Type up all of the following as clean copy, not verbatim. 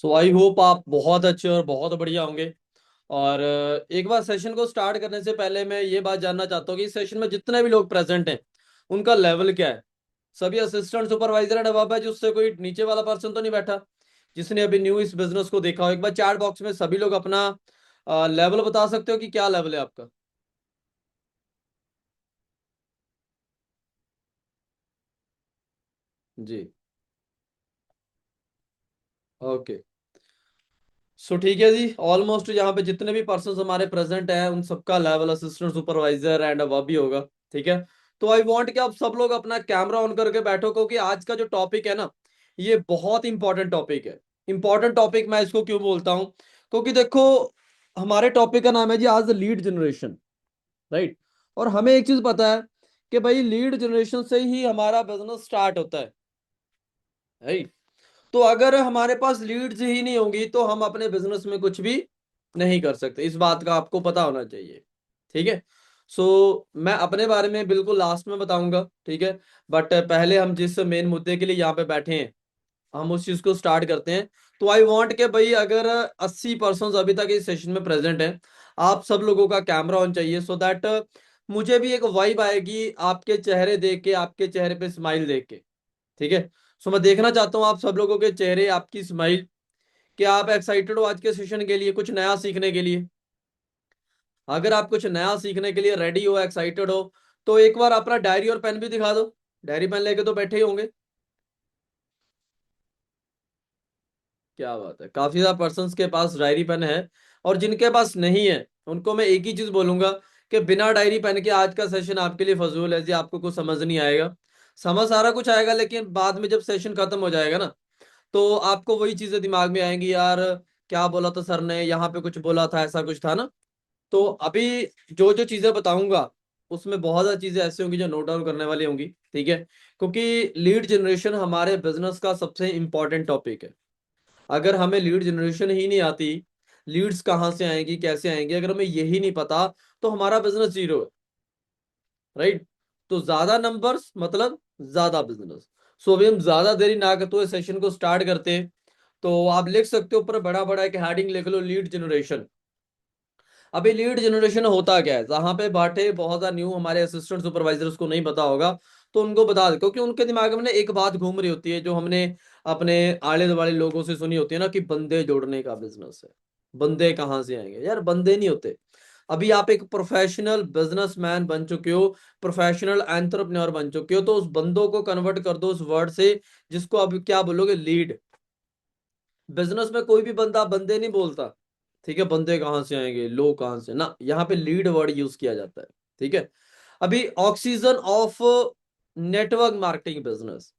So I hope आप बहुत अच्छे और बहुत बढ़िया होंगे। और एक बार सेशन को स्टार्ट करने से पहले मैं ये बात जानना चाहता हूँ कि इस सेशन में जितने भी लोग प्रेजेंट हैं उनका लेवल क्या है। सभी असिस्टेंट सुपरवाइजर एंड अबव है, जिससे कोई नीचे वाला पर्सन तो नहीं बैठा जिसने अभी न्यू इस बिजनेस को देखा हो। एक बार चैट बॉक्स में सभी लोग अपना लेवल बता सकते हो कि क्या लेवल है आपका। जी। ओके। सो ठीक है जी, ऑलमोस्ट यहाँ पे जितने भी पर्सन हमारे प्रेजेंट हैं उन सबका लेवल असिस्टेंट सुपरवाइजर एंड अब भी होगा। ठीक है। तो आई वांट कि आप सब लोग अपना कैमरा ऑन करके बैठो, क्योंकि आज का जो टॉपिक है ना, ये बहुत इंपॉर्टेंट टॉपिक है। इंपॉर्टेंट टॉपिक मैं इसको क्यों बोलता हूँ, क्योंकि देखो, हमारे टॉपिक का नाम है जी आज लीड जनरेशन। राइट। और हमें एक चीज पता है कि भाई लीड जनरेशन से ही हमारा बिजनेस स्टार्ट होता है। राइट। तो अगर हमारे पास लीड्स ही नहीं होंगी तो हम अपने बिजनेस में कुछ भी नहीं कर सकते, इस बात का आपको पता होना चाहिए। ठीक है। सो मैं अपने बारे में बिल्कुल लास्ट में बताऊंगा। ठीक है। बट पहले हम जिस मेन मुद्दे के लिए यहाँ पे बैठे हैं हम उस चीज को स्टार्ट करते हैं। तो आई वांट के भाई अगर 80% अभी तक इस सेशन में प्रेजेंट है, आप सब लोगों का कैमरा ऑन चाहिए, सो दैट मुझे भी एक वाइब आएगी आपके चेहरे देख के, आपके चेहरे पे स्माइल देख के। ठीक है। सो मैं देखना चाहता हूँ आप सब लोगों के चेहरे, आपकी स्माइल, कि आप एक्साइटेड हो आज के सेशन के लिए, कुछ नया सीखने के लिए। अगर आप कुछ नया सीखने के लिए रेडी हो, एक्साइटेड हो, तो एक बार अपना डायरी और पेन भी दिखा दो। डायरी पेन लेके तो बैठे ही होंगे। क्या बात है, काफी ज्यादा पर्सन्स के पास डायरी पेन है। और जिनके पास नहीं है उनको मैं एक ही चीज बोलूंगा कि बिना डायरी पेन के आज का सेशन आपके लिए फजूल है जी, आपको कुछ समझ नहीं आएगा। समझ सारा कुछ आएगा लेकिन बाद में जब सेशन खत्म हो जाएगा ना, तो आपको वही चीजें दिमाग में आएंगी, यार क्या बोला था सर ने, यहाँ पे कुछ बोला था, ऐसा कुछ था ना। तो अभी जो जो चीजें बताऊंगा उसमें बहुत सारी चीजें ऐसी होंगी जो नोट डाउन करने वाली होंगी। ठीक है। क्योंकि लीड जनरेशन हमारे बिजनेस का सबसे इंपॉर्टेंट टॉपिक है। अगर हमें लीड जनरेशन ही नहीं आती, लीड्स कहाँ से आएंगी, कैसे आएंगी, अगर हमें यही नहीं पता, तो हमारा बिजनेस जीरो है। राइट। तो ज्यादा नंबर्स मतलब ज्यादा बिजनेस। सो अभी हम ज्यादा देरी ना करते हुए सेशन को स्टार्ट करते हैं। तो आप लिख सकते हो ऊपर बड़ा बड़ा एक हेडिंग लिख लो, लीड जनरेशन। अभी लीड जनरेशन होता क्या है, जहां पे बैठे बहुत सारे न्यू हमारे असिस्टेंट सुपरवाइजर्स को नहीं पता होगा, तो उनको बता दे, क्योंकि उनके दिमाग में ना एक बात घूम रही होती है जो हमने अपने आले दुआले लोगों से सुनी होती है ना, कि बंदे जोड़ने का बिजनेस है। बंदे कहाँ से आएंगे यार, बंदे नहीं होते। अभी आप एक प्रोफेशनल बिजनेसमैन बन चुके हो, प्रोफेशनल एंटरप्रेन्योर बन चुके हो, तो उस बंदों को कन्वर्ट कर दो उस वर्ड से जिसको अभी क्या बोलोगे, लीड। बिजनेस में कोई भी बंदा बंदे नहीं बोलता। ठीक है। बंदे कहाँ से आएंगे, लोग कहाँ से ना, यहाँ पे लीड वर्ड यूज किया जाता है। ठीक है। अभी oxygen of network marketing business,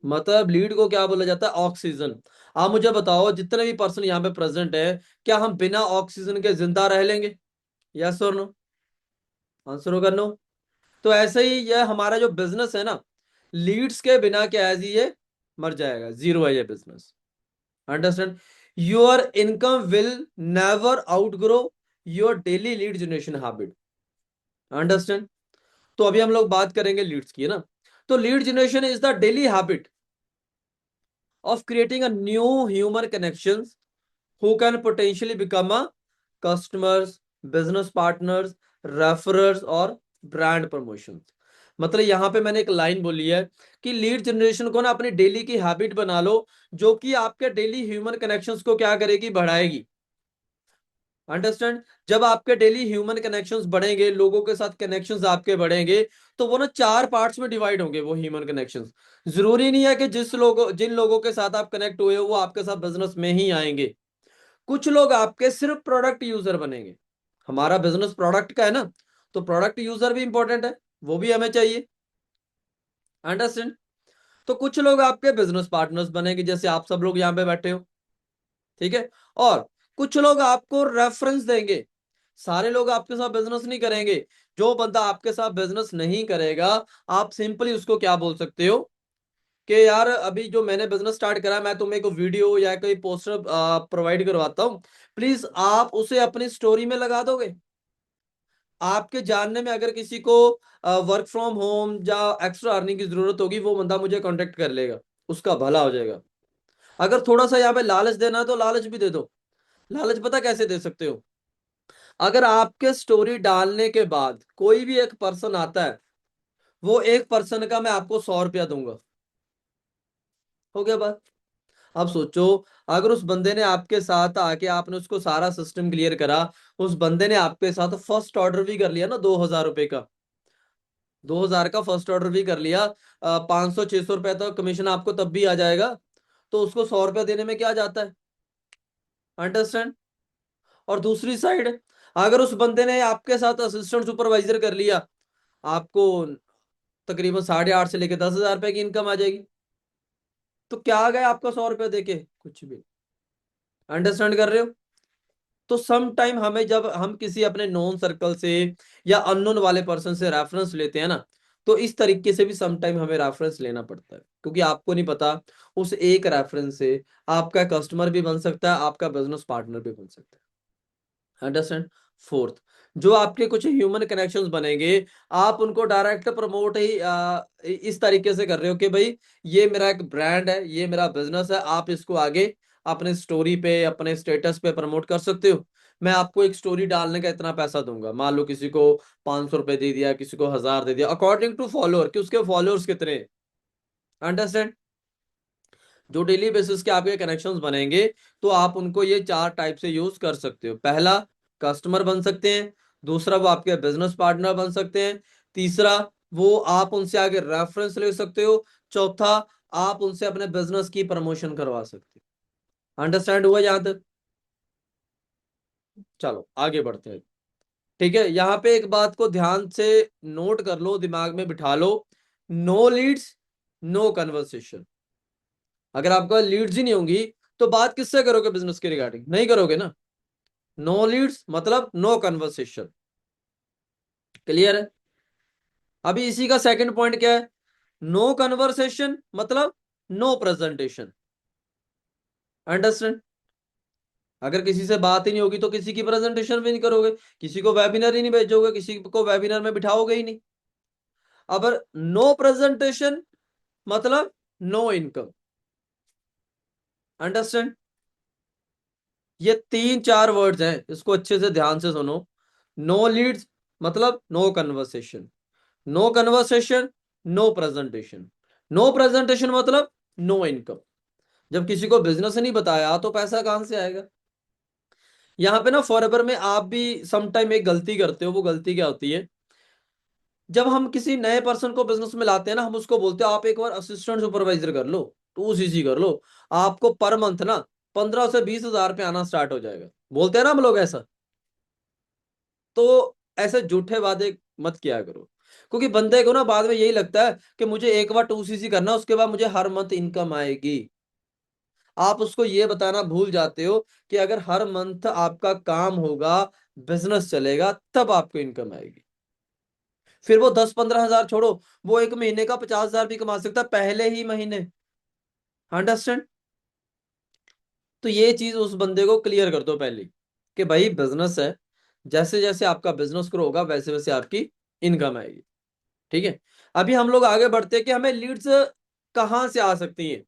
मतलब लीड को क्या बोला जाता है, ऑक्सीजन। आप मुझे बताओ जितने भी पर्सन यहाँ पे प्रेजेंट है, क्या हम बिना ऑक्सीजन के जिंदा रह लेंगे? यस और नो? आंसर होगा नो। तो ऐसे ही यह हमारा जो बिजनेस है ना, लीड्स के बिना क्या है जी, ये मर जाएगा, जीरो है ये business. Understand? Your income will never outgrow your daily lead generation habit. Understand? तो अभी हम लोग बात करेंगे लीड्स की, है ना। तो lead generation is the daily habit of creating a new human connections who can potentially become a customers, business partners, referrers और brand promotions। मतलब यहां पे मैंने एक लाइन बोली है कि लीड जनरेशन को ना अपनी डेली की हैबिट बना लो, जो कि आपके डेली ह्यूमन कनेक्शंस को क्या करेगी, बढ़ाएगी। अंडरस्टैंड? जब आपके डेली ह्यूमन कनेक्शंस बढ़ेंगे, लोगों के साथ कनेक्शंस आपके बढ़ेंगे, तो वो ना चार पार्ट्स में डिवाइड होंगे वो ह्यूमन कनेक्शंस। जरूरी नहीं है कि जिन लोगों के साथ आप कनेक्ट हुए हो वो आपके साथ बिजनेस में ही आएंगे। कुछ लोग आपके सिर्फ प्रोडक्ट यूजर बनेंगे। हमारा बिजनेस प्रोडक्ट का है ना, तो प्रोडक्ट यूजर भी इंपॉर्टेंट है, वो भी हमें चाहिए। अंडरस्टैंड? तो कुछ लोग आपके बिजनेस पार्टनर्स बनेंगे, जैसे आप सब लोग यहाँ पे बैठे हो। ठीक है। और कुछ लोग आपको रेफरेंस देंगे। सारे लोग आपके साथ बिजनेस नहीं करेंगे। जो बंदा आपके साथ बिजनेस नहीं करेगा, आप सिंपली उसको क्या बोल सकते हो कि यार अभी जो मैंने बिजनेस स्टार्ट करा, मैं तुम्हें को वीडियो या कोई पोस्टर प्रोवाइड करवाता हूँ, प्लीज आप उसे अपनी स्टोरी में लगा दोगे। आपके जानने में अगर किसी को वर्क फ्रॉम होम या एक्स्ट्रा अर्निंग की जरूरत होगी, वो बंदा मुझे कांटेक्ट कर लेगा, उसका भला हो जाएगा। अगर थोड़ा सा यहाँ पे लालच देना है तो लालच भी दे दो। लालच पता कैसे दे सकते हो? अगर आपके स्टोरी डालने के बाद कोई भी एक पर्सन आता है, वो एक पर्सन का मैं आपको 100 रुपया दूंगा, हो गया बात। अब सोचो, अगर उस बंदे ने आपके साथ आके आपने उसको सारा सिस्टम क्लियर करा, उस बंदे ने आपके साथ फर्स्ट ऑर्डर भी कर लिया ना 2,000 रुपए का, 2,000 का फर्स्ट ऑर्डर भी कर लिया, 500-600 रुपए तक कमीशन आपको तब भी आ जाएगा, तो उसको 100 रुपया देने में क्या जाता है? अंडरस्टैंड? और दूसरी साइड, अगर उस बंदे ने आपके साथ असिस्टेंट सुपरवाइजर कर लिया, आपको तकरीबन 8:30 से लेकर 10,000 रुपए की इनकम आ जाएगी। तो क्या आ गया आपका 100 रुपया देके? कुछ भी। अंडरस्टैंड कर रहे हो? तो सम टाइम हमें जब हम किसी अपने नॉन सर्कल से या अननोन वाले पर्सन से रेफरेंस लेते हैं ना, तो इस तरीके से भी सम टाइम हमें रेफरेंस लेना पड़ता है, क्योंकि आपको नहीं पता उस एक रेफरेंस से आपका कस्टमर भी बन सकता है, आपका बिजनेस पार्टनर भी बन सकता है। अंडरस्टैंड? फोर्थ, जो आपके कुछ ह्यूमन कनेक्शंस बनेंगे, आप उनको डायरेक्ट प्रमोट ही इस तरीके से कर रहे हो कि भाई ये मेरा एक ब्रांड है, ये मेरा बिजनेस है, आप इसको आगे अपने स्टोरी पे, अपने स्टेटस पे प्रमोट कर सकते हो। मैं आपको एक स्टोरी डालने का इतना पैसा दूंगा, मान लो किसी को 500 रुपए दे दिया, किसी को 1,000 दे दिया, अकॉर्डिंग टू फॉलोअर कि उसके फॉलोअर्स कितने। अंडरस्टैंड? जो डेली बेसिस के आपके कनेक्शंस बनेंगे, तो आप उनको ये चार टाइप से यूज कर सकते हो। पहला, कस्टमर बन सकते हैं। दूसरा, वो आपके बिजनेस पार्टनर बन सकते हैं। तीसरा, वो आप उनसे आगे रेफरेंस ले सकते हो। चौथा, आप उनसे अपने बिजनेस की प्रमोशन करवा सकते हो। अंडरस्टैंड हुआ यहाँ तक? चलो आगे बढ़ते हैं। ठीक है, यहाँ पे एक बात को ध्यान से नोट कर लो, दिमाग में बिठा लो। No leads, no conversation. अगर आपका लीड्स ही नहीं होंगी, तो बात किससे करोगे बिजनेस के रिगार्डिंग? नहीं करोगे ना। नो लीड्स मतलब नो कन्वर्सेशन। क्लियर है? अभी इसी का सेकंड पॉइंट क्या है? नो कन्वर्सेशन मतलब नो प्रेजेंटेशन। अंडरस्टैंड? अगर किसी से बात ही नहीं होगी तो किसी की प्रेजेंटेशन भी नहीं करोगे, किसी को वेबिनार ही नहीं भेजोगे, किसी को वेबिनार में बिठाओगे ही नहीं। अब नो प्रेजेंटेशन मतलब नो इनकम। अंडरस्टैंड? ये तीन चार वर्ड्स हैं, इसको अच्छे से ध्यान से सुनो। नो लीड्स मतलब no conversation, no conversation no presentation, no presentation मतलब नो इनकम। जब किसी को बिजनेस नहीं बताया तो पैसा कहां से आएगा? यहाँ पे ना फॉरएवर में आप भी सम टाइम एक गलती करते हो। वो गलती क्या होती है? जब हम किसी नए पर्सन को बिजनेस में लाते हैं ना, हम उसको बोलते हैं आप एक बार असिस्टेंट सुपरवाइजर कर लो, 2CC कर लो, आपको पर मंथ ना 15 से 20 हजार आना स्टार्ट हो जाएगा। बोलते हैं ना हम लोग ऐसा। तो ऐसे झूठे वादे मत किया करो, क्योंकि बंदे को ना बाद में यही लगता है कि मुझे एक बार 2CC करना, उसके बाद मुझे हर मंथ इनकम आएगी। आप उसको ये बताना भूल जाते हो कि अगर हर मंथ आपका काम होगा, बिजनेस चलेगा, तब आपको इनकम आएगी। फिर वो 10-15 हजार छोड़ो, वो एक महीने का 50 हजार भी कमा सकता है पहले ही महीने। अंडरस्टैंड? तो ये चीज उस बंदे को क्लियर कर दो पहले, कि भाई बिजनेस है, जैसे जैसे आपका बिजनेस ग्रो होगा वैसे वैसे आपकी इनकम आएगी। ठीक है? अभी हम लोग आगे बढ़ते हैं कि हमें लीड्स कहाँ से आ सकती हैं।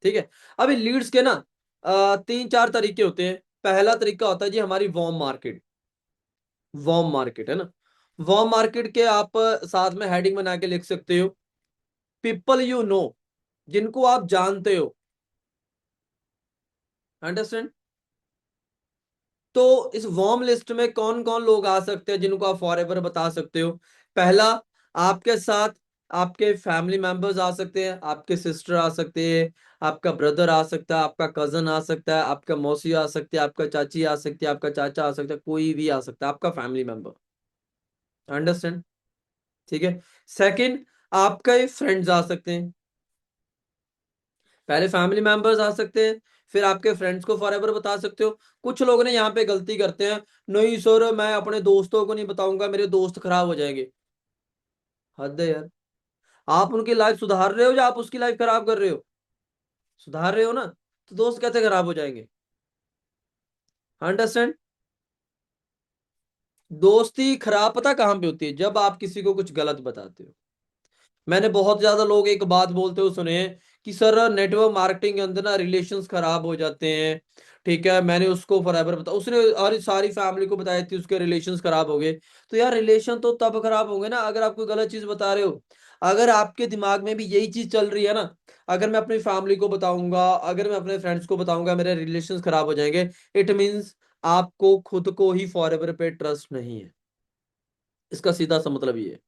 ठीक है? अभी लीड्स के ना तीन चार तरीके होते हैं। पहला तरीका होता है जी हमारी वॉर्म मार्केट। वॉर्म मार्केट है ना, वॉर्म मार्केट के आप साथ में हेडिंग बना के लिख सकते हो, पीपल यू नो, जिनको आप जानते हो। अंडरस्टैंड? तो इस वॉर्म लिस्ट में कौन कौन लोग आ सकते हैं जिनको आप फॉरएवर बता सकते हो? पहला, आपके साथ आपके फैमिली मेंबर्स आ सकते हैं, आपके सिस्टर आ सकते हैं, आपका ब्रदर आ सकता है, आपका कजन आ सकता है, आपका मौसी आ सकती है, आपका चाची आ सकती है, आपका चाचा आ सकता है, कोई भी आ सकता है आपका फैमिली मेंबर। अंडरस्टैंड? ठीक है। सेकंड, आपके फ्रेंड्स आ सकते हैं। पहले फैमिली मेंबर्स आ सकते हैं, फिर आपके फ्रेंड्स को फॉरएवर बता सकते हो। कुछ लोग ने यहाँ पे गलती करते हैं, नहीं सर मैं अपने दोस्तों को नहीं बताऊंगा, मेरे दोस्त खराब हो जाएंगे। हद है यार। आप उनकी लाइफ सुधार रहे हो या आप उसकी लाइफ खराब कर रहे हो? सुधार रहे हो ना, तो दोस्त कैसे खराब हो जाएंगे? अंडरस्टैंड? दोस्ती खराब पता कहाँ पे होती है? जब आप किसी को कुछ गलत बताते हो। मैंने बहुत ज्यादा लोग एक बात बोलते हुए सुने हैं कि सर नेटवर्क मार्केटिंग के अंदर ना रिलेशंस खराब हो जाते हैं। ठीक है, मैंने उसको फॉरएवर बता, उसने और सारी फैमिली को बताया थी, उसके रिलेशंस खराब हो गए। तो यार रिलेशन तो तब खराब होंगे ना अगर आप कोई गलत चीज बता रहे हो। अगर आपके दिमाग में भी यही चीज चल रही है ना, अगर मैं अपनी फैमिली को बताऊंगा, अगर मैं अपने फ्रेंड्स को बताऊंगा, मेरे रिलेशंस खराब हो जाएंगे, इट मीन्स आपको खुद को ही फॉरएवर पे ट्रस्ट नहीं है। इसका सीधा सा मतलब ये है।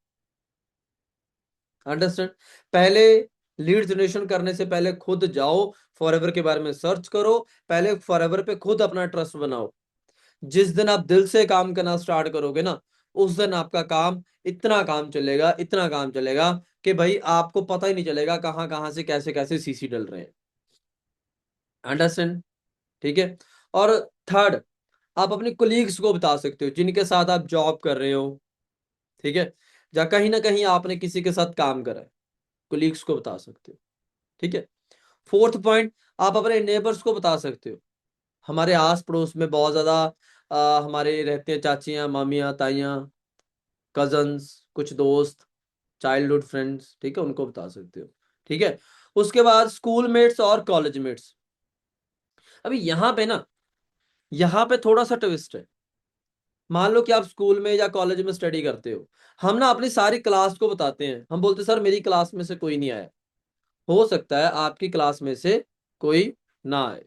अंडरस्टैंड? पहले लीड जनरेशन करने से पहले खुद जाओ, फॉरएवर के बारे में सर्च करो, पहले फॉरएवर पे खुद अपना ट्रस्ट बनाओ। जिस दिन आप दिल से काम करना स्टार्ट करोगे ना, उस दिन आपका काम इतना काम चलेगा, इतना काम चलेगा कि भाई आपको पता ही नहीं चलेगा कहां कहां से कैसे कैसे सीसी डल रहे हैं। अंडरस्टैंड? ठीक है। और थर्ड, आप अपने कोलीग्स को बता सकते हो जिनके साथ आप जॉब कर रहे हो। ठीक है, या कहीं ना कहीं आपने किसी के साथ काम करा है, कोलीग्स को बता सकते हो। ठीक है। फोर्थ पॉइंट, आप अपने नेबर्स को बता सकते हो। हमारे आस पड़ोस में बहुत ज्यादा हमारे रहते हैं, चाचियां, मामियां, ताइयां, कजन्स, कुछ दोस्त, चाइल्डहुड फ्रेंड्स। ठीक है, उनको बता सकते हो। ठीक है। उसके बाद स्कूल मेट्स और कॉलेज मेट्स। अभी यहाँ पे ना, यहाँ पे थोड़ा सा ट्विस्ट है। मान लो कि आप स्कूल में या कॉलेज में स्टडी करते हो, हम ना अपनी सारी क्लास को बताते हैं, हम बोलते हैं सर मेरी क्लास में से कोई नहीं आया। हो सकता है आपकी क्लास में से कोई ना आए।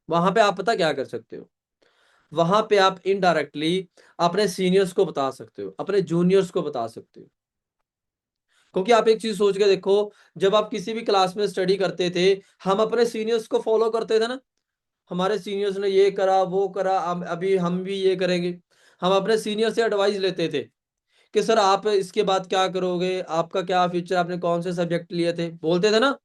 वहां पे आप पता क्या कर सकते हो, वहां पे आप इनडायरेक्टली अपने सीनियर्स को बता सकते हो, अपने जूनियर्स को बता सकते हो। क्योंकि आप एक चीज सोच के देखो, जब आप किसी भी क्लास में स्टडी करते थे, हम अपने सीनियर्स को फॉलो करते थे ना। हमारे सीनियर्स ने ये करा वो करा, अभी हम भी ये करेंगे। हम अपने सीनियर से एडवाइस लेते थे कि सर आप इसके बाद क्या करोगे, आपका क्या फ्यूचर, आपने कौन से सब्जेक्ट लिए थे, बोलते थे ना।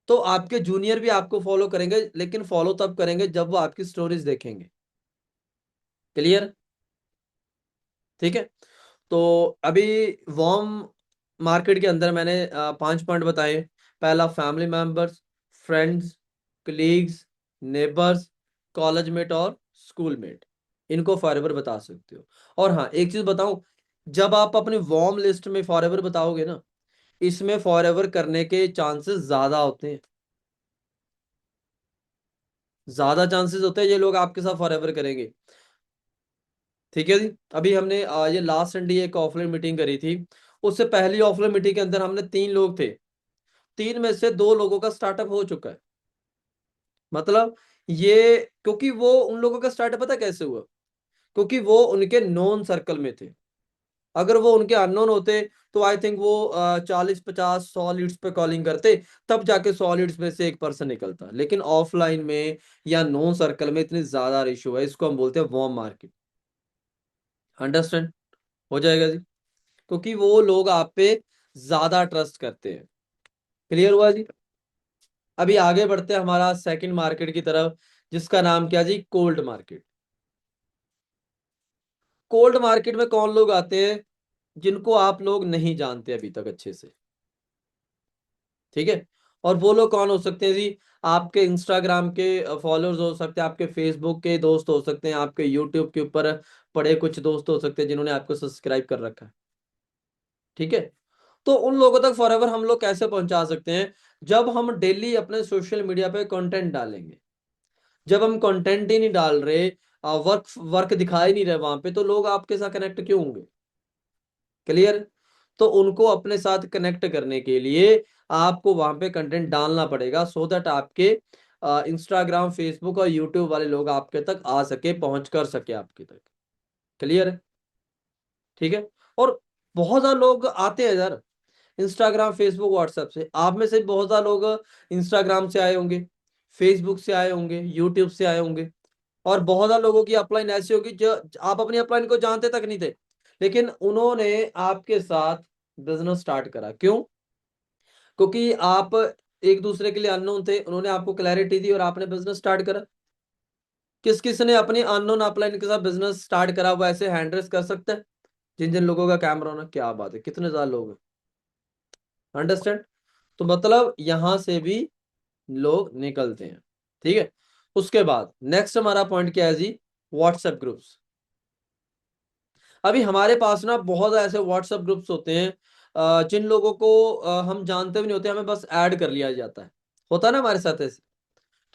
तो आपके जूनियर भी आपको फॉलो करेंगे, लेकिन फॉलो तब करेंगे जब वो आपकी स्टोरीज देखेंगे। क्लियर? ठीक है। तो अभी वॉर्म मार्केट के अंदर मैंने 5 पॉइंट बताए। पहला, family members, friends, colleagues, neighbours, college met और स्कूल मेट, इनको फॉरएवर बता सकते हो। और हाँ, एक चीज बताऊं, जब आप अपने वॉर्म लिस्ट में फॉरएवर बताओगे ना, इसमें फॉरएवर करने के चांसेस ज्यादा होते हैं। ज्यादा चांसेस होते हैं ये लोग आपके साथ फॉरएवर करेंगे। ठीक है जी। अभी हमने ये लास्ट संडे एक ऑफलाइन मीटिंग करी थी। उससे पहली ऑफलाइन मीटिंग के अंदर हमने 3 लोग थे, 3 में से 2 लोगों का स्टार्टअप हो चुका है। मतलब ये, क्योंकि वो उन लोगों का स्टार्टअप पता कैसे हुआ, क्योंकि वो उनके नॉन सर्कल में थे। अगर वो उनके अननोन होते तो आई थिंक वो 40, 50, 100 लीड्स पे कॉलिंग करते, तब जाके 100 लीड्स में से एक पर्सन निकलता। लेकिन ऑफलाइन में या नॉन सर्कल में इतनी ज्यादा रेशियो है, इसको हम बोलते हैं वार्म मार्केट। अंडरस्टैंड? हो जाएगा जी। क्योंकि वो लोग आप पे ज्यादा ट्रस्ट करते हैं। क्लियर हुआ जी? अभी आगे बढ़ते हैं हमारा सेकंड मार्केट की तरफ, जिसका नाम क्या जी, कोल्ड मार्केट। कोल्ड मार्केट में कौन लोग आते हैं, जिनको आप लोग नहीं जानते अभी तक अच्छे से। ठीक है। और वो लोग कौन हो सकते हैं जी, आपके इंस्टाग्राम के फॉलोअर्स हो सकते हैं, आपके फेसबुक के दोस्त हो सकते हैं, आपके यूट्यूब के ऊपर पड़े कुछ दोस्त हो सकते हैं जिन्होंने आपको सब्सक्राइब कर रखा है। ठीक है। तो उन लोगों तक फॉरएवर हम लोग कैसे पहुंचा सकते हैं, जब हम डेली अपने सोशल मीडिया पे कंटेंट डालेंगे। जब हम कंटेंट ही नहीं डाल रहे, वर्क वर्क दिखाई नहीं रहे वहां पे, तो लोग आपके साथ कनेक्ट क्यों होंगे? क्लियर? तो उनको अपने साथ कनेक्ट करने के लिए आपको वहां पे कंटेंट डालना पड़ेगा, सो दैट आपके इंस्टाग्राम, फेसबुक और यूट्यूब वाले लोग आपके तक आ सके, पहुंच कर सके आपके तक। क्लियर है? ठीक है। और बहुत ज्यादा लोग आते हैं यार, इंस्टाग्राम, फेसबुक, व्हाट्सएप से। आप में से भी बहुत ज्यादा लोग इंस्टाग्राम से आए होंगे, फेसबुक से आए होंगे, यूट्यूब से आए होंगे। और बहुत ज्यादा लोगों की अपलाइन ऐसी होगी जो आप अपनी अपलाइन को जानते तक नहीं थे, लेकिन उन्होंने आपके साथ बिजनेस स्टार्ट करा। क्यों? क्योंकि आप एक दूसरे के लिए अननोन थे, उन्होंने आपको क्लैरिटी दी और आपने बिजनेस स्टार्ट करा। किस किस ने अपनी अननोन अपलाइन के साथ बिजनेस स्टार्ट करा, वो ऐसे हैंड रेस कर सकते हैं जिन जिन लोगों का कैमरा होना। क्या बात है, कितने ज्यादा लोग हैं। अंडरस्टैंड? तो मतलब यहां से भी लोग निकलते हैं। ठीक है। उसके बाद नेक्स्ट हमारा पॉइंट क्या है जी, व्हाट्सएप ग्रुप्स। अभी हमारे पास ना बहुत ऐसे व्हाट्सएप ग्रुप्स होते हैं, जिन लोगों को हम जानते भी नहीं होते, हमें बस ऐड कर लिया जाता है, होता है ना हमारे साथ ऐसे।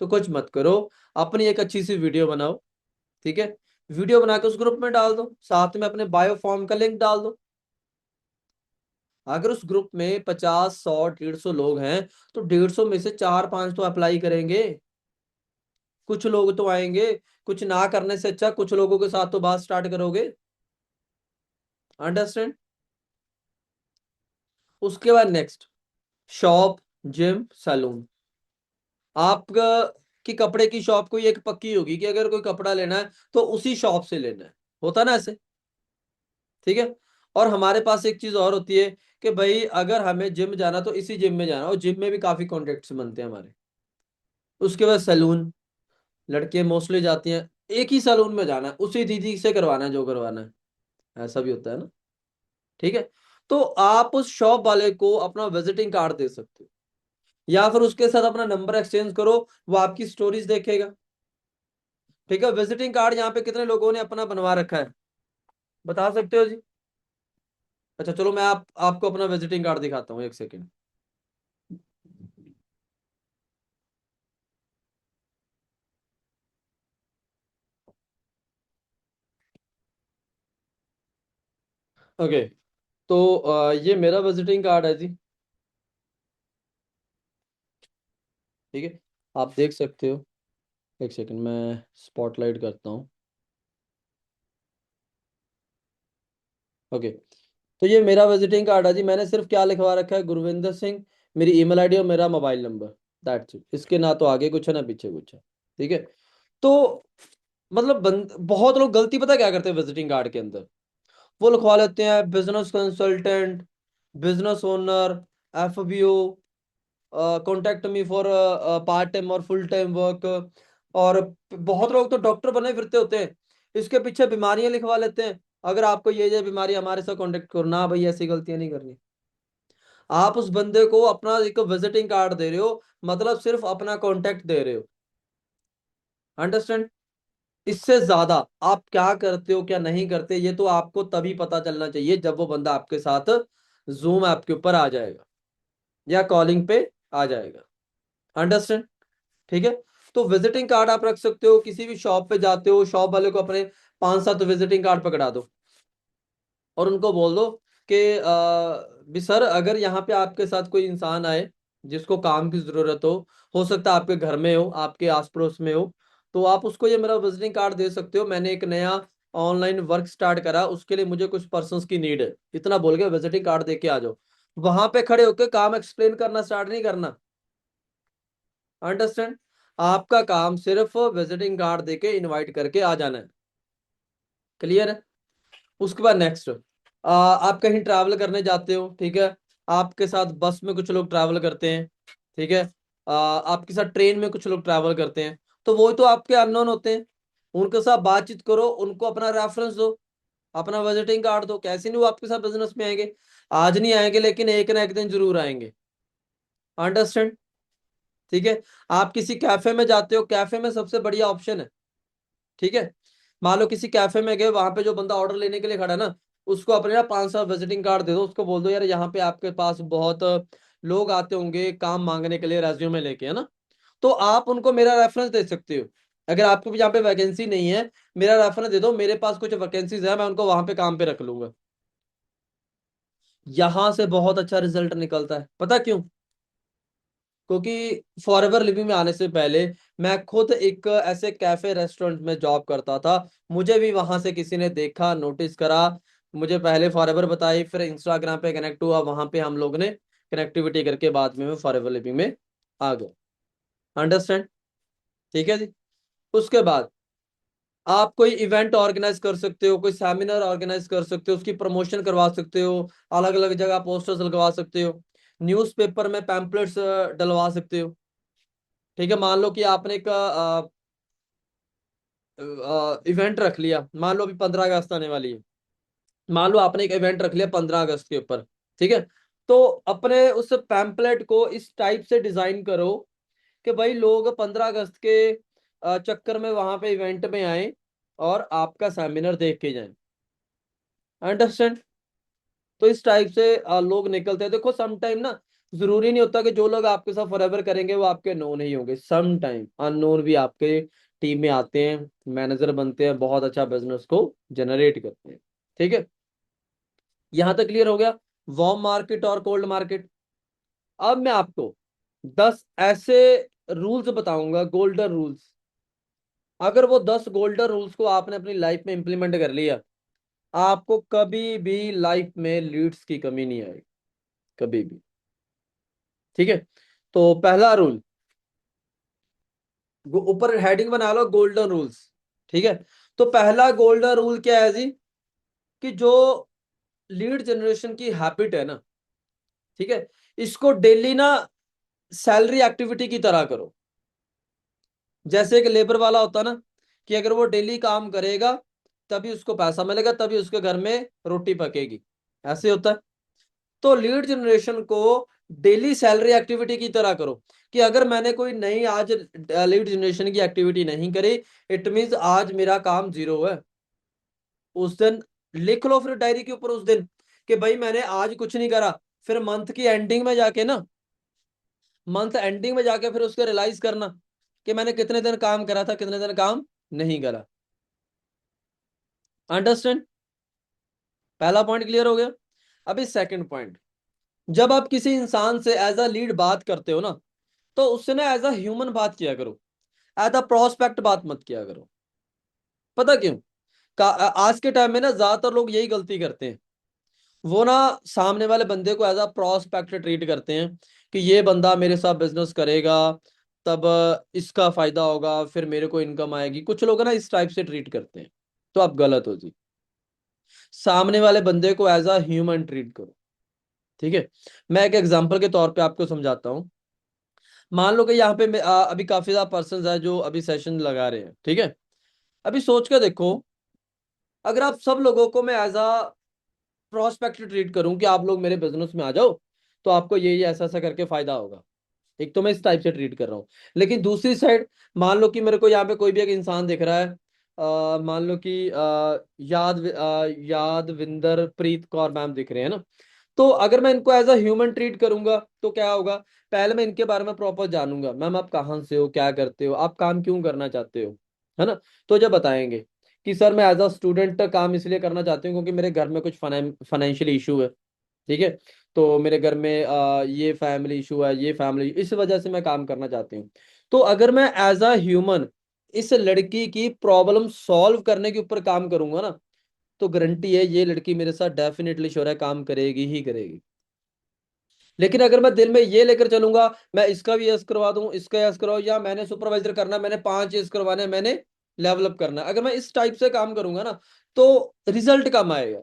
तो कुछ मत करो, अपनी एक अच्छी सी वीडियो बनाओ, ठीक है, वीडियो बना के उस ग्रुप में डाल दो, साथ में अपने बायो फॉर्म का लिंक डाल दो। अगर उस ग्रुप में 50, 100, 150 लोग हैं, तो 150 में से 4-5 तो अप्लाई करेंगे, कुछ लोग तो आएंगे। कुछ ना करने से अच्छा कुछ लोगों के साथ तो बात स्टार्ट करोगे। अंडरस्टैंड। उसके बाद नेक्स्ट, शॉप, जिम, सैलून। आपका की कपड़े की शॉप कोई एक पक्की होगी कि अगर कोई कपड़ा लेना है तो उसी शॉप से लेना है, होता ना ऐसे, ठीक है। और हमारे पास एक चीज और होती है कि भाई अगर हमें जिम जाना तो इसी जिम में जाना, और जिम में भी काफी कॉन्टेक्ट्स बनते हैं हमारे। उसके बाद सैलून, लड़के मोस्टली जाती हैं, एक ही सैलून में जाना है, उसी दीदी से करवाना है जो करवाना है, ऐसा भी होता है ना, ठीक है। तो आप उस शॉप वाले को अपना विजिटिंग कार्ड दे सकते हो, या फिर उसके साथ अपना नंबर एक्सचेंज करो, वो आपकी स्टोरीज देखेगा, ठीक है। विजिटिंग कार्ड यहाँ पे कितने लोगों ने अपना बनवा रखा है, बता सकते हो जी? अच्छा चलो, मैं आपको अपना विजिटिंग कार्ड दिखाता हूँ, एक सेकेंड। ओके, तो ये मेरा विजिटिंग कार्ड है जी, ठीक है, आप देख सकते हो। एक सेकंड, मैं स्पॉटलाइट करता हूँ। ओके, तो ये मेरा विजिटिंग कार्ड है जी। मैंने सिर्फ क्या लिखवा रखा है, गुरविंदर सिंह, मेरी ईमेल आईडी और मेरा मोबाइल नंबर, दैट्स इट। इसके ना तो आगे कुछ है ना पीछे कुछ है, ठीक है। तो मतलब बहुत लोग गलती पता क्या करते हैं विजिटिंग कार्ड के अंदर, वो लिखवा लेते हैं business consultant, business owner, FBO, contact me for part time और फुल टाइम वर्क। और बहुत लोग तो डॉक्टर बने फिरते होते हैं, इसके पीछे बीमारियां लिखवा लेते हैं, अगर आपको ये बीमारी, हमारे साथ कॉन्टेक्ट करो ना भाई, ऐसी गलतियां नहीं करनी। आप उस बंदे को अपना एक विजिटिंग कार्ड दे रहे हो, मतलब सिर्फ अपना कॉन्टेक्ट दे रहे हो, अंडरस्टैंड। इससे ज्यादा आप क्या करते हो क्या नहीं करते, ये तो आपको तभी पता चलना चाहिए जब वो बंदा आपके साथ जूम ऐप के ऊपर आ जाएगा या कॉलिंग पे आ जाएगा, अंडरस्टैंड, ठीक है। तो विजिटिंग कार्ड आप रख सकते हो, किसी भी शॉप पे जाते हो, शॉप वाले को अपने 5-7 विजिटिंग कार्ड पकड़ा दो, और उनको बोल दो कि भी सर, अगर यहाँ पे आपके साथ कोई इंसान आए जिसको काम की जरूरत हो सकता है आपके घर में हो, आपके आस पड़ोस में हो, तो आप उसको ये मेरा विजिटिंग कार्ड दे सकते हो, मैंने एक नया ऑनलाइन वर्क स्टार्ट करा, उसके लिए मुझे कुछ पर्सन्स की नीड है, इतना बोल के विजिटिंग कार्ड दे के आ जाओ। वहां पे खड़े होकर काम एक्सप्लेन करना स्टार्ट नहीं करना, अंडरस्टैंड। आपका काम सिर्फ विजिटिंग कार्ड देके इनवाइट करके आ जाना है, क्लियर है। उसके बाद नेक्स्ट, आप कहीं ट्रैवल करने जाते हो, ठीक है, आपके साथ बस में कुछ लोग ट्रैवल करते हैं, ठीक है, आपके साथ ट्रेन में कुछ लोग ट्रैवल करते हैं, तो वो तो आपके अननोन होते हैं, उनके साथ बातचीत करो, उनको अपना रेफरेंस दो, अपना विजिटिंग कार्ड दो, कैसे नहीं वो आपके साथ बिजनेस में आएंगे, आज नहीं आएंगे लेकिन एक ना एक दिन जरूर आएंगे, अंडरस्टैंड, ठीक है। आप किसी कैफे में जाते हो, कैफे में सबसे बढ़िया ऑप्शन है, ठीक है। मान लो किसी कैफे में गए, वहां पे जो बंदा ऑर्डर लेने के लिए खड़ा है ना, उसको अपने ना 5 साल विजिटिंग कार्ड दे दो, उसको बोल दो यार यहाँ पे आपके पास बहुत लोग आते होंगे काम मांगने के लिए रेज्यूमे लेके, है ना, तो आप उनको मेरा रेफरेंस दे सकते हो। अगर आपको भी यहाँ पे वैकेंसी नहीं है, मेरा रेफरेंस दे दो, मेरे पास कुछ वैकेंसीज है, मैं उनको वहां पे काम पे रख लूंगा। यहां से बहुत अच्छा रिजल्ट निकलता है, पता क्यों? क्योंकि फॉरएवर लिविंग में आने से पहले मैं खुद एक ऐसे कैफे रेस्टोरेंट में जॉब करता था, मुझे भी वहां से किसी ने देखा, नोटिस करा, मुझे पहले फॉरएवर बताई, फिर इंस्टाग्राम पे कनेक्ट हुआ, वहां पे हम लोग ने कनेक्टिविटी करके बाद में मैं फॉरएवर लिविंग में आ गया, अंडरस्टैंड, ठीक है जी। उसके बाद आप कोई इवेंट ऑर्गेनाइज कर सकते हो, कोई सेमिनार ऑर्गेनाइज कर सकते हो, उसकी प्रमोशन करवा सकते हो, अलग अलग जगह पोस्टर्स लगवा सकते हो, न्यूज़पेपर में पैम्पलेट्स डलवा सकते हो, ठीक है। मान लो कि आपने एक इवेंट रख लिया, मान लो अभी 15 अगस्त आने वाली है, मान लो आपने एक इवेंट रख लिया 15 अगस्त के ऊपर, ठीक है। तो अपने उस पैम्पलेट को इस टाइप से डिजाइन करो कि भाई लोग 15 अगस्त के चक्कर में वहां पे इवेंट में आए और आपका सेमिनार देख के जाएं, अंडरस्टैंड, तो इस टाइप से लोग निकलते हैं। देखो सम टाइम ना, जरूरी नहीं होता कि जो लोग आपके साथ फॉरएवर करेंगे वो आपके नोन ही होंगे। सम टाइम अननोन भी आपके टीम में आते हैं, मैनेजर बनते हैं, बहुत अच्छा बिजनेस को जनरेट करते हैं। ठीक है, यहां तक क्लियर हो गया वार्म मार्केट और कोल्ड मार्केट। अब मैं आपको 10 ऐसे रूल्स बताऊंगा, गोल्डन रूल्स। अगर वो 10 गोल्डन रूल्स को आपने अपनी लाइफ में इंप्लीमेंट कर लिया, आपको कभी भी लाइफ में लीड्स की कमी नहीं आएगी, कभी भी। ठीक है, तो पहला रूल, ऊपर हेडिंग बना लो गोल्डन रूल्स। ठीक है, तो पहला गोल्डन रूल क्या है जी, कि जो लीड जनरेशन की हैबिट है ना, ठीक है, इसको डेली ना सैलरी एक्टिविटी की तरह करो। जैसे एक लेबर वाला होता ना, कि अगर वो डेली काम करेगा तभी उसको पैसा मिलेगा, तभी उसके घर में रोटी पकेगी, ऐसे होता है। तो लीड जनरेशन को डेली सैलरी एक्टिविटी की तरह करो, कि अगर मैंने कोई नई आज लीड जनरेशन की एक्टिविटी नहीं करी, इट मींस आज मेरा काम जीरो है। उस दिन लिख लो फिर डायरी के ऊपर उस दिन, कि भाई मैंने आज कुछ नहीं करा। फिर मंथ की एंडिंग में जाके ना, मंथ एंडिंग में जाके फिर उसको रियलाइज करना कि मैंने कितने दिन काम करा था, कितने दिन काम नहीं करा। अंडरस्टैंड? पहला पॉइंट क्लियर हो गया। अभी सेकंड पॉइंट, जब आप किसी इंसान से एज अ लीड बात करते हो ना, तो उससे ना एज अ ह्यूमन बात किया करो, एज अ प्रोस्पेक्ट बात मत किया करो। पता क्यों? आज के टाइम में ना ज्यादातर लोग यही गलती करते हैं। वो ना सामने वाले बंदे को एज अ प्रोस्पेक्ट ट्रीट करते हैं, कि ये बंदा मेरे साथ बिजनेस करेगा, तब इसका फायदा होगा, फिर मेरे को इनकम आएगी। कुछ लोग ना इस टाइप से ट्रीट करते हैं, तो आप गलत हो जी। सामने वाले बंदे को एज अ ह्यूमन ट्रीट करो। ठीक है, मैं एक एग्जांपल के तौर पे आपको समझाता हूँ। मान लो कि यहाँ पे अभी काफी ज्यादा पर्सन है जो अभी सेशन लगा रहे हैं। ठीक है, अभी सोच कर देखो, अगर आप सब लोगों को मैं एज अ प्रोस्पेक्ट ट्रीट करूं कि आप लोग मेरे बिजनेस में आ जाओ, तो आपको ये ऐसा ऐसा करके फायदा होगा। एक तो मैं इस टाइप से ट्रीट कर रहा हूँ। लेकिन दूसरी साइड, मान लो कि मेरे को यहाँ पे कोई भी एक इंसान दिख रहा है, मान लो कि यादविंदर प्रीत कौर मैम दिख रहे हैं ना, तो अगर मैं इनको एज अ ह्यूमन ट्रीट करूंगा तो क्या होगा? पहले मैं इनके बारे में प्रॉपर जानूंगा, मैम आप कहाँ से हो, क्या करते हो, आप काम क्यों करना चाहते हो, है ना। तो जब बताएंगे कि सर मैं एज अ स्टूडेंट काम इसलिए करना चाहती हूँ क्योंकि मेरे घर में कुछ फाइनेंशियल इशू है। ठीक है, तो मेरे घर में ये फैमिली इशू है, ये फैमिली, इस वजह से मैं काम करना चाहती हूँ। तो अगर मैं एज अ ह्यूमन इस लड़की की प्रॉब्लम सॉल्व करने के ऊपर काम करूंगा ना, तो गारंटी है ये लड़की मेरे साथ डेफिनेटली श्योर है काम करेगी ही करेगी। लेकिन अगर मैं दिल में ये लेकर चलूंगा, मैं इसका भी यस करवा दूं, इसका यस करवाऊं, या मैंने सुपरवाइजर करना, मैंने 5 यस करवाने, मैंने डेवलप करना, अगर मैं इस टाइप से काम करूंगा ना, तो रिजल्ट कम आएगा।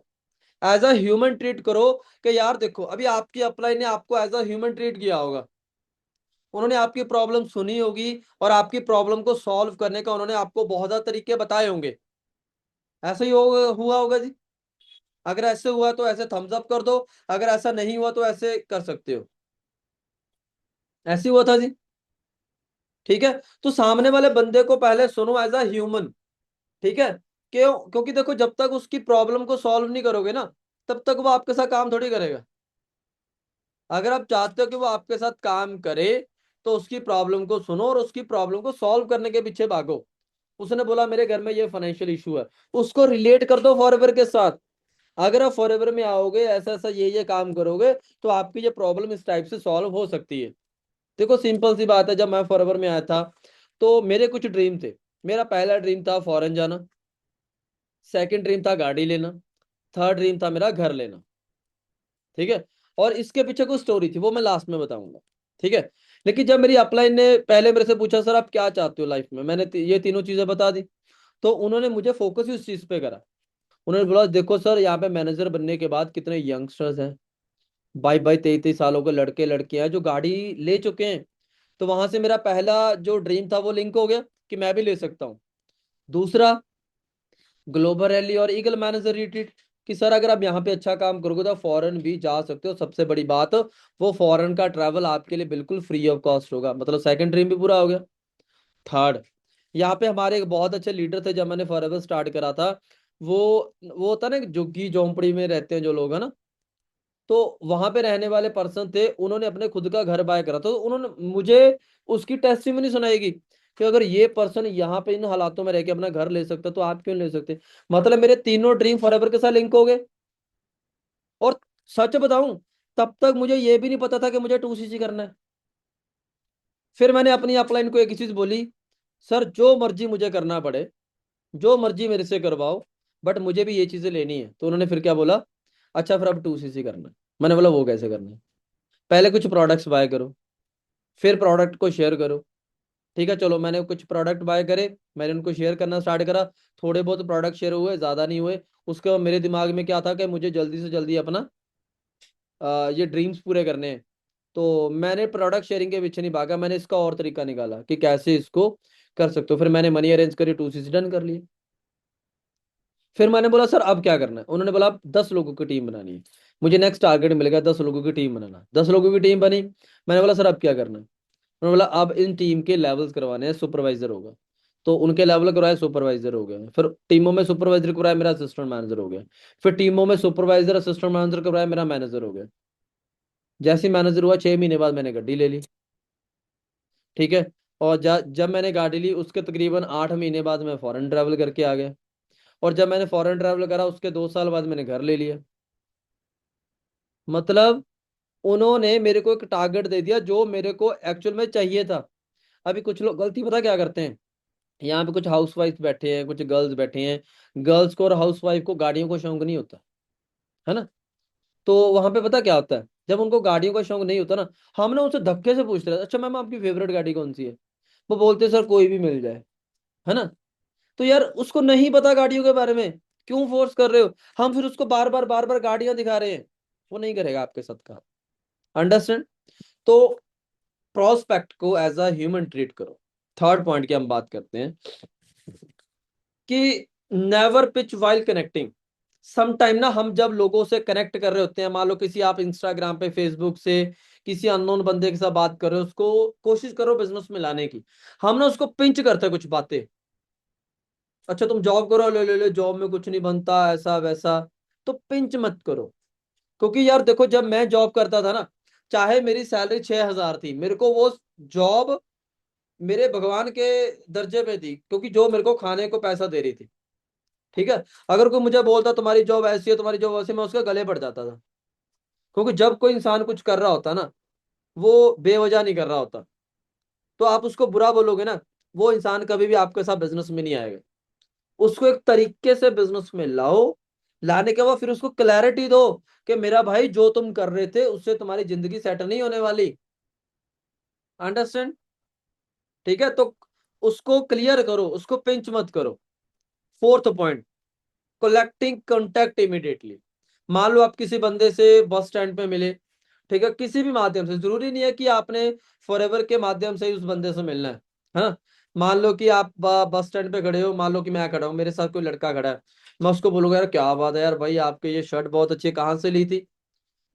एज अ ह्यूमन ट्रीट करो, कि यार देखो अभी आपकी अपलाइन ने आपको एज अ ह्यूमन ट्रीट किया होगा, उन्होंने आपकी प्रॉब्लम सुनी होगी, और आपकी प्रॉब्लम को सॉल्व करने का उन्होंने आपको बहुत ज्यादा तरीके बताए होंगे। ऐसा ही हुआ होगा जी। अगर ऐसे हुआ तो ऐसे थम्स अप कर दो, अगर ऐसा नहीं हुआ तो ऐसे कर सकते हो। ऐसे हुआ था जी। ठीक है, तो सामने वाले बंदे को पहले सुनो एज अ ह्यूमन। ठीक है, क्यों? क्योंकि देखो जब तक उसकी प्रॉब्लम को सॉल्व नहीं करोगे ना, तब तक वो आपके साथ काम थोड़ी करेगा। अगर आप चाहते हो कि वो आपके साथ काम करे, तो उसकी प्रॉब्लम को सुनो और उसकी प्रॉब्लम को सॉल्व करने के पीछे भागो। उसने बोला मेरे घर में ये फाइनेंशियल इशू है, उसको रिलेट कर दो फॉरएवर के साथ। अगर आप फॉरएवर में आओगे, ऐसा ऐसा ये काम करोगे, तो आपकी ये प्रॉब्लम इस टाइप से सॉल्व हो सकती है। देखो सिंपल सी बात है, जब मैं फॉरएवर में आया था तो मेरे कुछ ड्रीम थे। मेरा पहला ड्रीम था फॉरेन जाना, सेकंड ड्रीम था गाड़ी लेना, थर्ड ड्रीम था मेरा घर लेना। ठीक है, और इसके पीछे कुछ स्टोरी थी, वो मैं लास्ट में बताऊंगा। ठीक है, लेकिन जब मेरी अपलाइन ने पहले मेरे से पूछा सर आप क्या चाहते हो लाइफ में, मैंने ये तीनों चीजें बता दी, तो उन्होंने मुझे फोकस ही उस चीज पे करा। उन्होंने बोला देखो सर यहाँ पे मैनेजर बनने के बाद कितने यंगस्टर्स हैं, 22-23 सालों के लड़के लड़कियां हैं जो गाड़ी ले चुके हैं। तो वहां से मेरा पहला जो ड्रीम था वो लिंक हो गया कि मैं भी ले सकता हूँ। दूसरा, ग्लोबल रैली और ईगल मैनेजर रिट्रीट, कि सर अगर आप यहाँ पे अच्छा काम करोगे तो फॉरेन भी जा सकते हो। सबसे बड़ी बात, वो फॉरेन का ट्रैवल आपके लिए बिल्कुल फ्री ऑफ कॉस्ट होगा, मतलब सेकंड ड्रीम भी पूरा हो गया। थर्ड, यहाँ पे हमारे एक बहुत अच्छे लीडर थे जब मैंने फॉरएवर स्टार्ट करा था। वो वो होता ना कि झुग्गी झोंपड़ी में रहते हैं जो लोग, है ना, तो वहां पे रहने वाले पर्सन थे, उन्होंने अपने खुद का घर बाय करा, तो उन्होंने मुझे उसकी टेस्टिमनी सुनाएगी कि अगर ये पर्सन यहाँ पे इन हालातों में रह के अपना घर ले सकता तो आप क्यों नहीं ले सकते। मतलब मेरे तीनों ड्रीम फॉरएवर के साथ लिंक हो गए। और सच बताऊं, तब तक मुझे ये भी नहीं पता था कि मुझे 2cc करना है। फिर मैंने अपनी अपलाइन को एक ही चीज बोली, सर जो मर्जी मुझे करना पड़े, जो मर्जी मेरे से करवाओ, बट मुझे भी ये चीजें लेनी है। तो उन्होंने फिर क्या बोला, अच्छा फिर अब 2cc करना है। मैंने बोला वो कैसे करना है, पहले कुछ प्रोडक्ट्स बाय करो, फिर प्रोडक्ट को शेयर करो। ठीक है चलो, मैंने कुछ प्रोडक्ट बाय करे, मैंने उनको शेयर करना स्टार्ट करा। थोड़े बहुत प्रोडक्ट शेयर हुए, ज्यादा नहीं हुए। उसके बाद मेरे दिमाग में क्या था कि मुझे जल्दी से जल्दी अपना ये ड्रीम्स पूरे करने हैं। तो मैंने प्रोडक्ट शेयरिंग के पीछे नहीं भागा, मैंने इसका और तरीका निकाला कि कैसे इसको कर सकते हो। फिर मैंने मनी अरेंज करी, 2cc डन कर लिए। फिर मैंने बोला सर अब क्या करना है। उन्होंने बोला अब 10 लोगों की टीम बनानी है। मुझे नेक्स्ट टारगेट मिल गया, 10 लोगों की टीम बनाना। 10 लोगों की टीम बनी। मैंने बोला सर अब क्या करना है। उन्होंने बोला अब इन टीम के लेवल्स करवाने हैं, सुपरवाइजर होगा। तो उनके लेवल करवाए, सुपरवाइजर हो गया। फिर टीमों में सुपरवाइजर करवाया, मेरा असिस्टेंट मैनेजर हो गया। फिर टीमों में सुपरवाइजर असिस्टेंट मैनेजर करवाया, मेरा मैनेजर हो गया। जैसे ही मैनेजर हुआ, 6 महीने बाद मैंने गाड़ी ले ली। ठीक है। और जब मैंने गाड़ी ली, उसके तकरीबन 8 महीने बाद मैं फॉरेन ट्रैवल करके आ गया। और जब मैंने फॉरेन ट्रैवल करा, उसके 2 साल बाद मैंने घर ले लिया। मतलब उन्होंने मेरे को एक टारगेट दे दिया जो मेरे को एक्चुअल में चाहिए था। अभी कुछ लोग गलती पता क्या करते हैं, यहाँ पे कुछ हाउसवाइफ बैठे हैं, कुछ गर्ल्स बैठे हैं। गर्ल्स को और हाउसवाइफ को गाड़ियों का शौक नहीं होता, है ना। तो वहां पे पता क्या होता है, जब उनको गाड़ियों का शौक नहीं होता ना, हम ना उनसे धक्के से पूछते हैं, अच्छा मैम आपकी फेवरेट गाड़ी कौन सी है। वो बोलते हैं सर कोई भी मिल जाए, है ना। तो यार उसको नहीं पता गाड़ियों के बारे में, क्यों फोर्स कर रहे हो। हम फिर उसको बार बार गाड़ियां दिखा रहे हैं, वो नहीं करेगा आपके साथ का। अंडरस्टैंड। तो प्रोस्पेक्ट को एज अ ह्यूमन ट्रीट करो। थर्ड पॉइंट की हम बात करते हैं कि never pitch while connecting. Some time ना हम जब लोगों से कनेक्ट कर रहे होते हैं, मान लो किसी आप इंस्टाग्राम पे फेसबुक से किसी अननोन बंदे के साथ बात कर रहे हो, उसको कोशिश करो बिजनेस में लाने की। हम ना उसको पिंच करते हैं कुछ बातें, अच्छा तुम जॉब करो, ले ले ले, जॉब में कुछ नहीं बनता, ऐसा वैसा। तो पिंच मत करो। क्योंकि यार देखो, जब मैं जॉब करता था ना, चाहे मेरी सैलरी 6,000 थी, मेरे को वो जॉब मेरे भगवान के दर्जे पे थी, क्योंकि जो मेरे को खाने को पैसा दे रही थी। ठीक है। अगर कोई मुझे बोलता तुम्हारी जॉब ऐसी है, तुम्हारी जॉब वैसी, मैं उसके गले पड़ जाता था। क्योंकि जब कोई इंसान कुछ कर रहा होता ना, वो बेवजह नहीं कर रहा होता। तो आप उसको बुरा बोलोगे ना, वो इंसान कभी भी आपके साथ बिजनेस में नहीं आएगा। उसको एक तरीके से बिजनेस में लाओ, लाने के बाद फिर उसको क्लैरिटी दो कि मेरा भाई जो तुम कर रहे थे उससे तुम्हारी जिंदगी सेट नहीं होने वाली। अंडरस्टैंड। ठीक है। तो उसको क्लियर करो, उसको पिंच मत करो। Fourth point, collecting contact immediately. मान लो आप किसी बंदे से बस स्टैंड पे मिले, ठीक है, किसी भी माध्यम से, जरूरी नहीं है कि आपने फॉरएवर के माध्यम से ही उस बंदे से मिलना है। हाँ। मान लो कि आप बस स्टैंड पे खड़े हो, मान लो कि मैं खड़ा हूँ, मेरे साथ कोई लड़का खड़ा है। मैं उसको बोलूंगा यार क्या बात है यार भाई, आपके ये शर्ट बहुत अच्छी है, कहाँ से ली थी।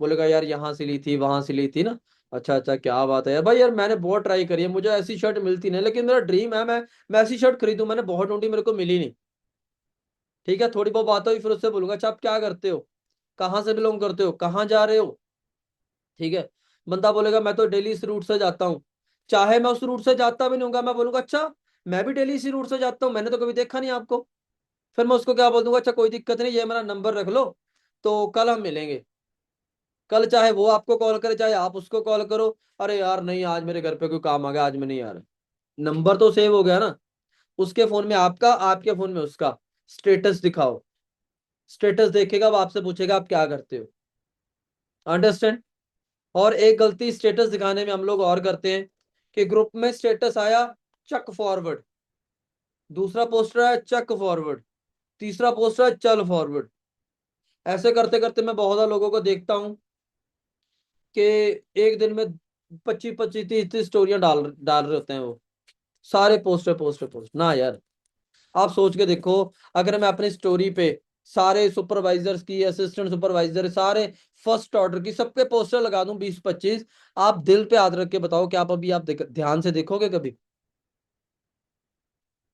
बोलेगा यार यहाँ से ली थी, वहां से ली थी ना। अच्छा अच्छा, क्या बात है यार भाई, यार मैंने बहुत ट्राई करी है, मुझे ऐसी शर्ट मिलती नहीं, लेकिन मेरा ड्रीम है मैं ऐसी शर्ट खरीदूं, मैंने बहुत ढूंढी, मेरे को मिली नहीं। ठीक है। थोड़ी बहुत बात हुई, फिर उससे बोलूंगा अच्छा आप क्या करते हो, कहाँ से बिलोंग करते हो, कहाँ जा रहे हो। ठीक है। बंदा बोलेगा मैं तो डेली इस रूट से जाता हूँ। चाहे मैं उस रूट से जाता भी नहीं हूँ, मैं बोलूंगा अच्छा मैं भी डेली इसी रूट से जाता हूँ, मैंने तो कभी देखा नहीं आपको। फिर मैं उसको क्या बोल दूंगा, अच्छा कोई दिक्कत नहीं, ये मेरा नंबर रख लो, तो कल हम मिलेंगे। कल चाहे वो आपको कॉल करे, चाहे आप उसको कॉल करो, अरे यार नहीं आज मेरे घर पे कोई काम आ गया, आज मैं नहीं आ रहा। नंबर तो सेव हो गया ना, उसके फोन में आपका, आपके फोन में उसका। स्टेटस दिखाओ, स्टेटस देखेगा, वो आपसे पूछेगा आप क्या करते हो। अंडरस्टैंड। और एक गलती स्टेटस दिखाने में हम लोग और करते हैं कि ग्रुप में स्टेटस आया, चक फॉरवर्ड। दूसरा पोस्टर आया, चक फॉरवर्ड। तीसरा पोस्टर है, चल फॉरवर्ड। ऐसे करते करते मैं बहुत सारे लोगों को देखता हूँ कि एक दिन में 25 25 30 30 स्टोरियां डाल डाल रहे होते हैं वो। सारे पोस्टर पोस्टर पोस्ट ना यार। आप सोच के देखो, अगर मैं अपनी स्टोरी पे सारे सुपरवाइजर्स की, असिस्टेंट सुपरवाइजर, सारे फर्स्ट ऑर्डर की, सबके पोस्टर लगा दूं 20 25, आप दिल पे हाथ रख के बताओ कि आप अभी आप ध्यान से देखोगे कभी।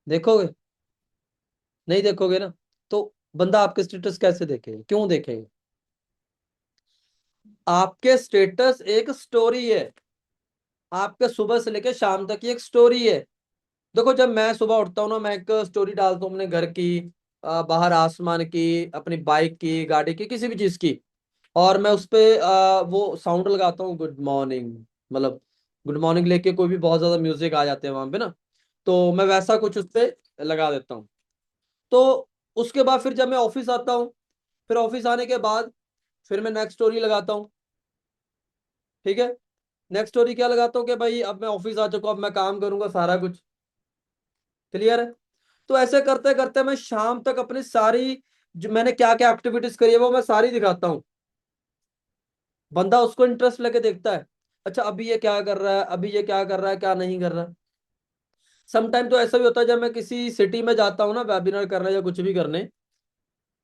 देखोगे, नहीं देखोगे ना। तो बंदा आपके स्टेटस कैसे देखेगा, क्यों देखेगा। आपके स्टेटस एक स्टोरी है, आपके सुबह से लेकर शाम तक की एक स्टोरी है। देखो जब मैं सुबह उठता हूँ ना, मैं एक स्टोरी डालता हूँ अपने घर की, बाहर आसमान की, अपनी बाइक की, गाड़ी की, किसी भी चीज की। और मैं उस पे वो साउंड लगाता हूँ, गुड मॉर्निंग, मतलब गुड मॉर्निंग लेके कोई भी बहुत ज्यादा म्यूजिक आ जाते हैं वहां पे ना, तो मैं वैसा कुछ उस पे लगा देता हूँ। तो उसके बाद फिर जब मैं ऑफिस आता हूँ, फिर ऑफिस आने के बाद फिर मैं नेक्स्ट स्टोरी लगाता हूँ। ठीक है, नेक्स्ट स्टोरी क्या लगाता हूँ कि भाई अब मैं ऑफिस आ चुका हूँ, अब मैं काम करूंगा सारा कुछ। क्लियर है? तो ऐसे करते करते मैं शाम तक अपनी सारी, जो मैंने क्या क्या एक्टिविटीज करी है वो मैं सारी दिखाता हूँ। बंदा उसको इंटरेस्ट लेके देखता है, अच्छा अभी ये क्या कर रहा है, अभी ये क्या कर रहा है, क्या नहीं कर रहा है। समटाइम तो ऐसा भी होता है जब मैं किसी सिटी में जाता हूँ ना वेबिनार करने या कुछ भी करने,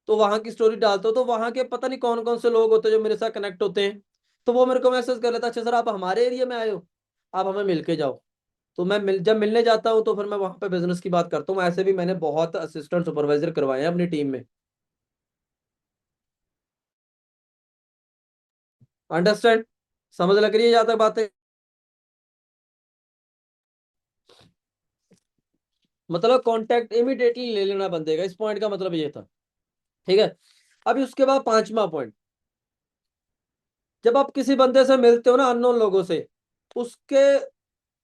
तो वहां की स्टोरी डालता हूँ, तो वहां के पता नहीं कौन कौन से लोग होते हैं जो मेरे साथ कनेक्ट होते हैं। तो वो मेरे को मैसेज कर लेता, अच्छा सर आप हमारे एरिया में आए हो, आप हमें मिल के जाओ। तो जब मिलने जाता हूँ तो फिर मैं वहां पे बिजनेस की बात करता हूँ। ऐसे भी मैंने बहुत असिस्टेंट सुपरवाइजर करवाए हैं अपनी टीम में। अंडरस्टैंड? समझ लग रही है जहां तक बातें? मतलब कांटेक्ट इमीडिएटली ले लेना बंदे का, इस पॉइंट का मतलब ये था। ठीक है, अभी उसके बाद पांचवा पॉइंट, जब आप किसी बंदे से मिलते हो ना, अननोन लोगों से, उसके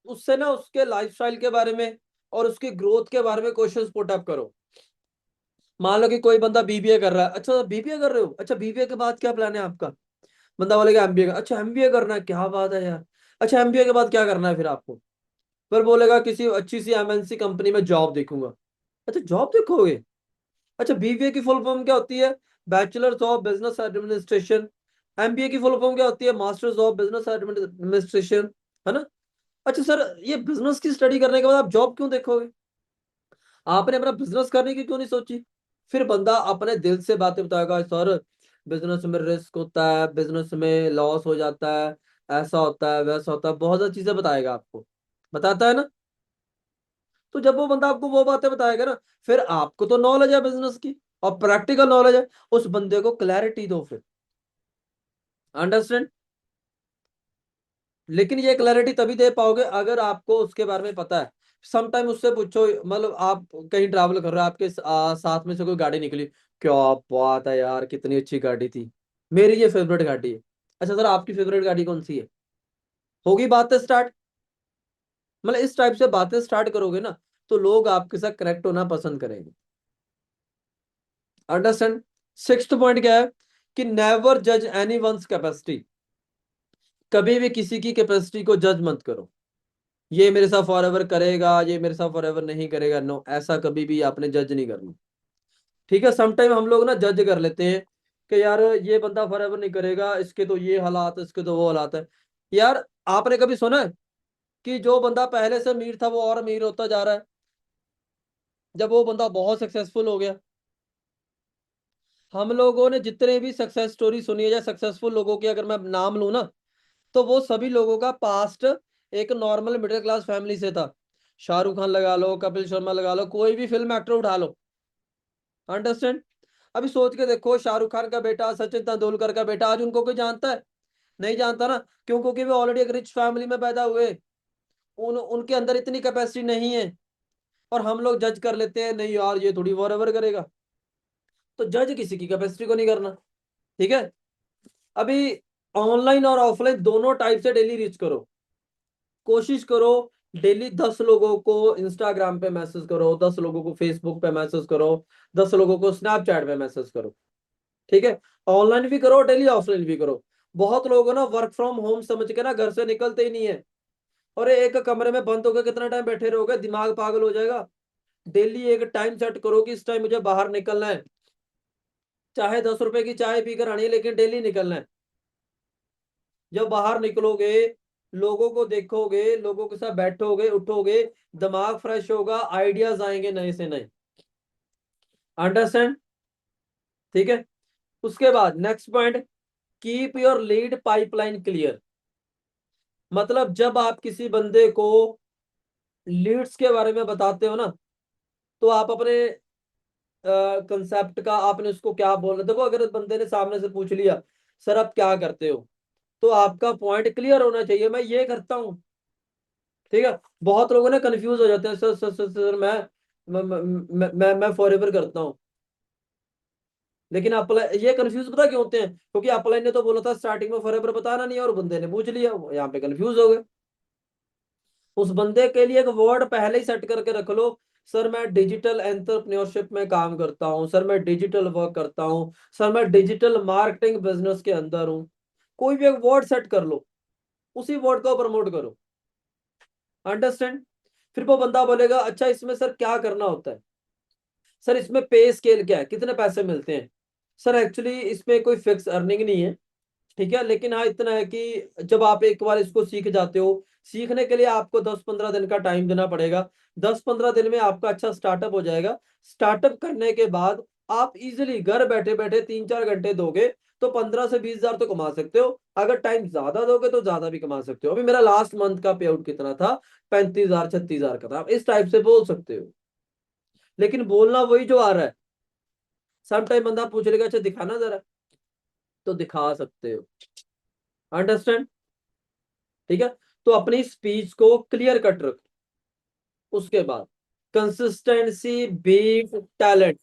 उससे ना उसके लाइफस्टाइल के बारे में और उसकी ग्रोथ के बारे में क्वेश्चंस पुट अप करो। मान लो कि कोई बंदा बीबीए कर रहा है, अच्छा बीबीए कर रहे हो, अच्छा बीबीए के बाद क्या प्लान है आपका? बंदा बोलेगा एमबीए का, अच्छा एमबीए करना है, क्या बात है यार। अच्छा एमबीए के बाद क्या करना है फिर आपको? फिर बोलेगा किसी अच्छी सी एमएनसी कंपनी में जॉब देखूंगा। अच्छा जॉब देखोगे? अच्छा बीबीए की फुल फॉर्म क्या होती है? Bachelors of business administration. MBA की फुल फॉर्म क्या होती है? Masters of business administration. है ना? अच्छा सर ये बिजनेस की स्टडी करने के बाद आप जॉब क्यों देखोगे? आपने अपना बिजनेस करने की क्यों नहीं सोची? फिर बंदा अपने दिल से बातें बताएगा, सर बिजनेस में रिस्क होता है, बिजनेस में लॉस हो जाता है, ऐसा होता है, वैसा होता है, बहुत सारी चीजें बताएगा आपको, बताता है ना। तो जब वो बंदा आपको वो बातें बताएगा ना, फिर आपको तो नॉलेज है बिजनेस की और प्रैक्टिकल नॉलेज है, उस बंदे को क्लैरिटी दो फिर। अंडरस्टैंड? लेकिन ये क्लैरिटी तभी दे पाओगे अगर आपको उसके बारे में पता है। समटाइम उससे पूछो, मतलब आप कहीं ट्रैवल कर रहे हो, आपके साथ में से कोई गाड़ी निकली, क्या बात है यार, कितनी अच्छी गाड़ी थी, मेरी ये फेवरेट गाड़ी है। अच्छा सर आपकी फेवरेट गाड़ी कौन सी है? होगी बात स्टार्ट। मतलब इस टाइप से बातें स्टार्ट करोगे ना, तो लोग आपके साथ कनेक्ट होना पसंद करेंगे। अंडरस्टैंड? सिक्स्थ पॉइंट क्या है कि नेवर जज एनी वंस कैपेसिटी। कभी भी किसी की कैपेसिटी को जज मत करो, ये मेरे साथ फॉरएवर करेगा, ये मेरे साथ फॉरएवर नहीं करेगा, नो, ऐसा कभी भी आपने जज नहीं करना। ठीक है, समटाइम हम लोग ना जज कर लेते हैं कि यार ये बंदा फॉरएवर नहीं करेगा, इसके तो ये हालात है, इसके तो वो हालात है। यार आपने कभी सुना है कि जो बंदा पहले से अमीर था वो और अमीर होता जा रहा है जब वो बंदा बहुत सक्सेसफुल हो गया? हम लोगों ने जितने भी सक्सेस स्टोरी सुनी है या सक्सेसफुल लोगों की अगर मैं नाम लूं ना, तो वो सभी लोगों का पास्ट एक नॉर्मल मिडिल क्लास फैमिली से था। शाहरुख खान लगा लो, कपिल शर्मा लगा लो, कोई भी फिल्म एक्टर उठा लो। अंडरस्टैंड? अभी सोच के देखो, शाहरुख खान का बेटा, सचिन तेंदुलकर का बेटा, आज उनको कोई जानता है? नहीं जानता ना। क्यों? क्योंकि वे ऑलरेडी एक रिच फैमिली में पैदा हुए, उनके अंदर इतनी कैपेसिटी नहीं है। और हम लोग जज कर लेते हैं, नहीं यार ये थोड़ी वॉर करेगा। तो जज किसी की कैपेसिटी को नहीं करना। ठीक है, अभी ऑनलाइन और ऑफलाइन दोनों टाइप से डेली रीच करो। कोशिश करो डेली 10 लोगों को इंस्टाग्राम पे मैसेज करो, 10 लोगों को फेसबुक पे मैसेज करो, 10 लोगों को स्नैपचैट पे मैसेज करो। ठीक है, ऑनलाइन भी करो डेली, ऑफलाइन भी करो। बहुत लोग ना वर्क फ्रॉम होम समझ के ना घर से निकलते ही नहीं है, और एक कमरे में बंद होकर कितना टाइम बैठे रहोगे, दिमाग पागल हो जाएगा। डेली एक टाइम सेट करो कि इस टाइम मुझे बाहर निकलना है, चाहे 10 रुपए की चाय पीकर आनी है, लेकिन डेली निकलना है। जब बाहर निकलोगे, लोगों को देखोगे, लोगों के साथ बैठोगे उठोगे, दिमाग फ्रेश होगा, आइडियाज आएंगे नए से नए। अंडरस्टैंड? ठीक है, उसके बाद next point, keep your lead pipeline clear. मतलब जब आप किसी बंदे को लीड्स के बारे में बताते हो ना, तो आप अपने कंसेप्ट का आपने उसको क्या बोलना। देखो अगर बंदे ने सामने से पूछ लिया, सर आप क्या करते हो, तो आपका पॉइंट क्लियर होना चाहिए, मैं ये करता हूँ। ठीक है, बहुत लोगों ने कंफ्यूज हो जाते हैं, सर मैं फॉर एवर करता हूँ। लेकिन अप्लाई, ये कंफ्यूज पता क्यों होते हैं? क्योंकि अप्लाई ने तो बोला था स्टार्टिंग में फॉर एवर बताना नहीं है, और बंदे ने पूछ लिया, यहाँ पे कंफ्यूज हो गए। उस बंदे के लिए एक वर्ड पहले ही सेट करके रख लो, सर मैं डिजिटल एंटरप्रेन्योरशिप में काम करता हूँ, सर मैं डिजिटल वर्क करता हूँ, सर मैं डिजिटल मार्केटिंग बिजनेस के अंदर हूँ। कोई भी एक वर्ड सेट कर लो, उसी वर्ड को प्रमोट करो। अंडरस्टैंड? फिर वो बंदा बोलेगा अच्छा इसमें सर क्या करना होता है, सर इसमें पे स्केल क्या है, कितने पैसे मिलते हैं? सर एक्चुअली इसमें कोई फिक्स अर्निंग नहीं है, ठीक है, लेकिन हाँ इतना है कि जब आप एक बार इसको सीख जाते हो, सीखने के लिए आपको 10-15 दिन का टाइम देना पड़ेगा। 10-15 दिन में आपका अच्छा स्टार्टअप हो जाएगा। स्टार्टअप करने के बाद आप इजिली घर बैठे बैठे 3-4 घंटे दोगे तो 15 से 20 हजार तो कमा सकते हो। अगर टाइम ज्यादा दोगे तो ज्यादा भी कमा सकते हो। अभी मेरा लास्ट मंथ का पे आउट कितना था? 35 हजार 36 हजार का था। आप इस टाइप से बोल सकते हो, लेकिन बोलना वही जो आ रहा है। सम टाइम बंदा पूछ लेगा अच्छा दिखाना जरा, तो दिखा सकते हो। अंडरस्टैंड? ठीक है, तो अपनी स्पीच को क्लियर कट रखो। उसके बाद कंसिस्टेंसी बीट टैलेंट।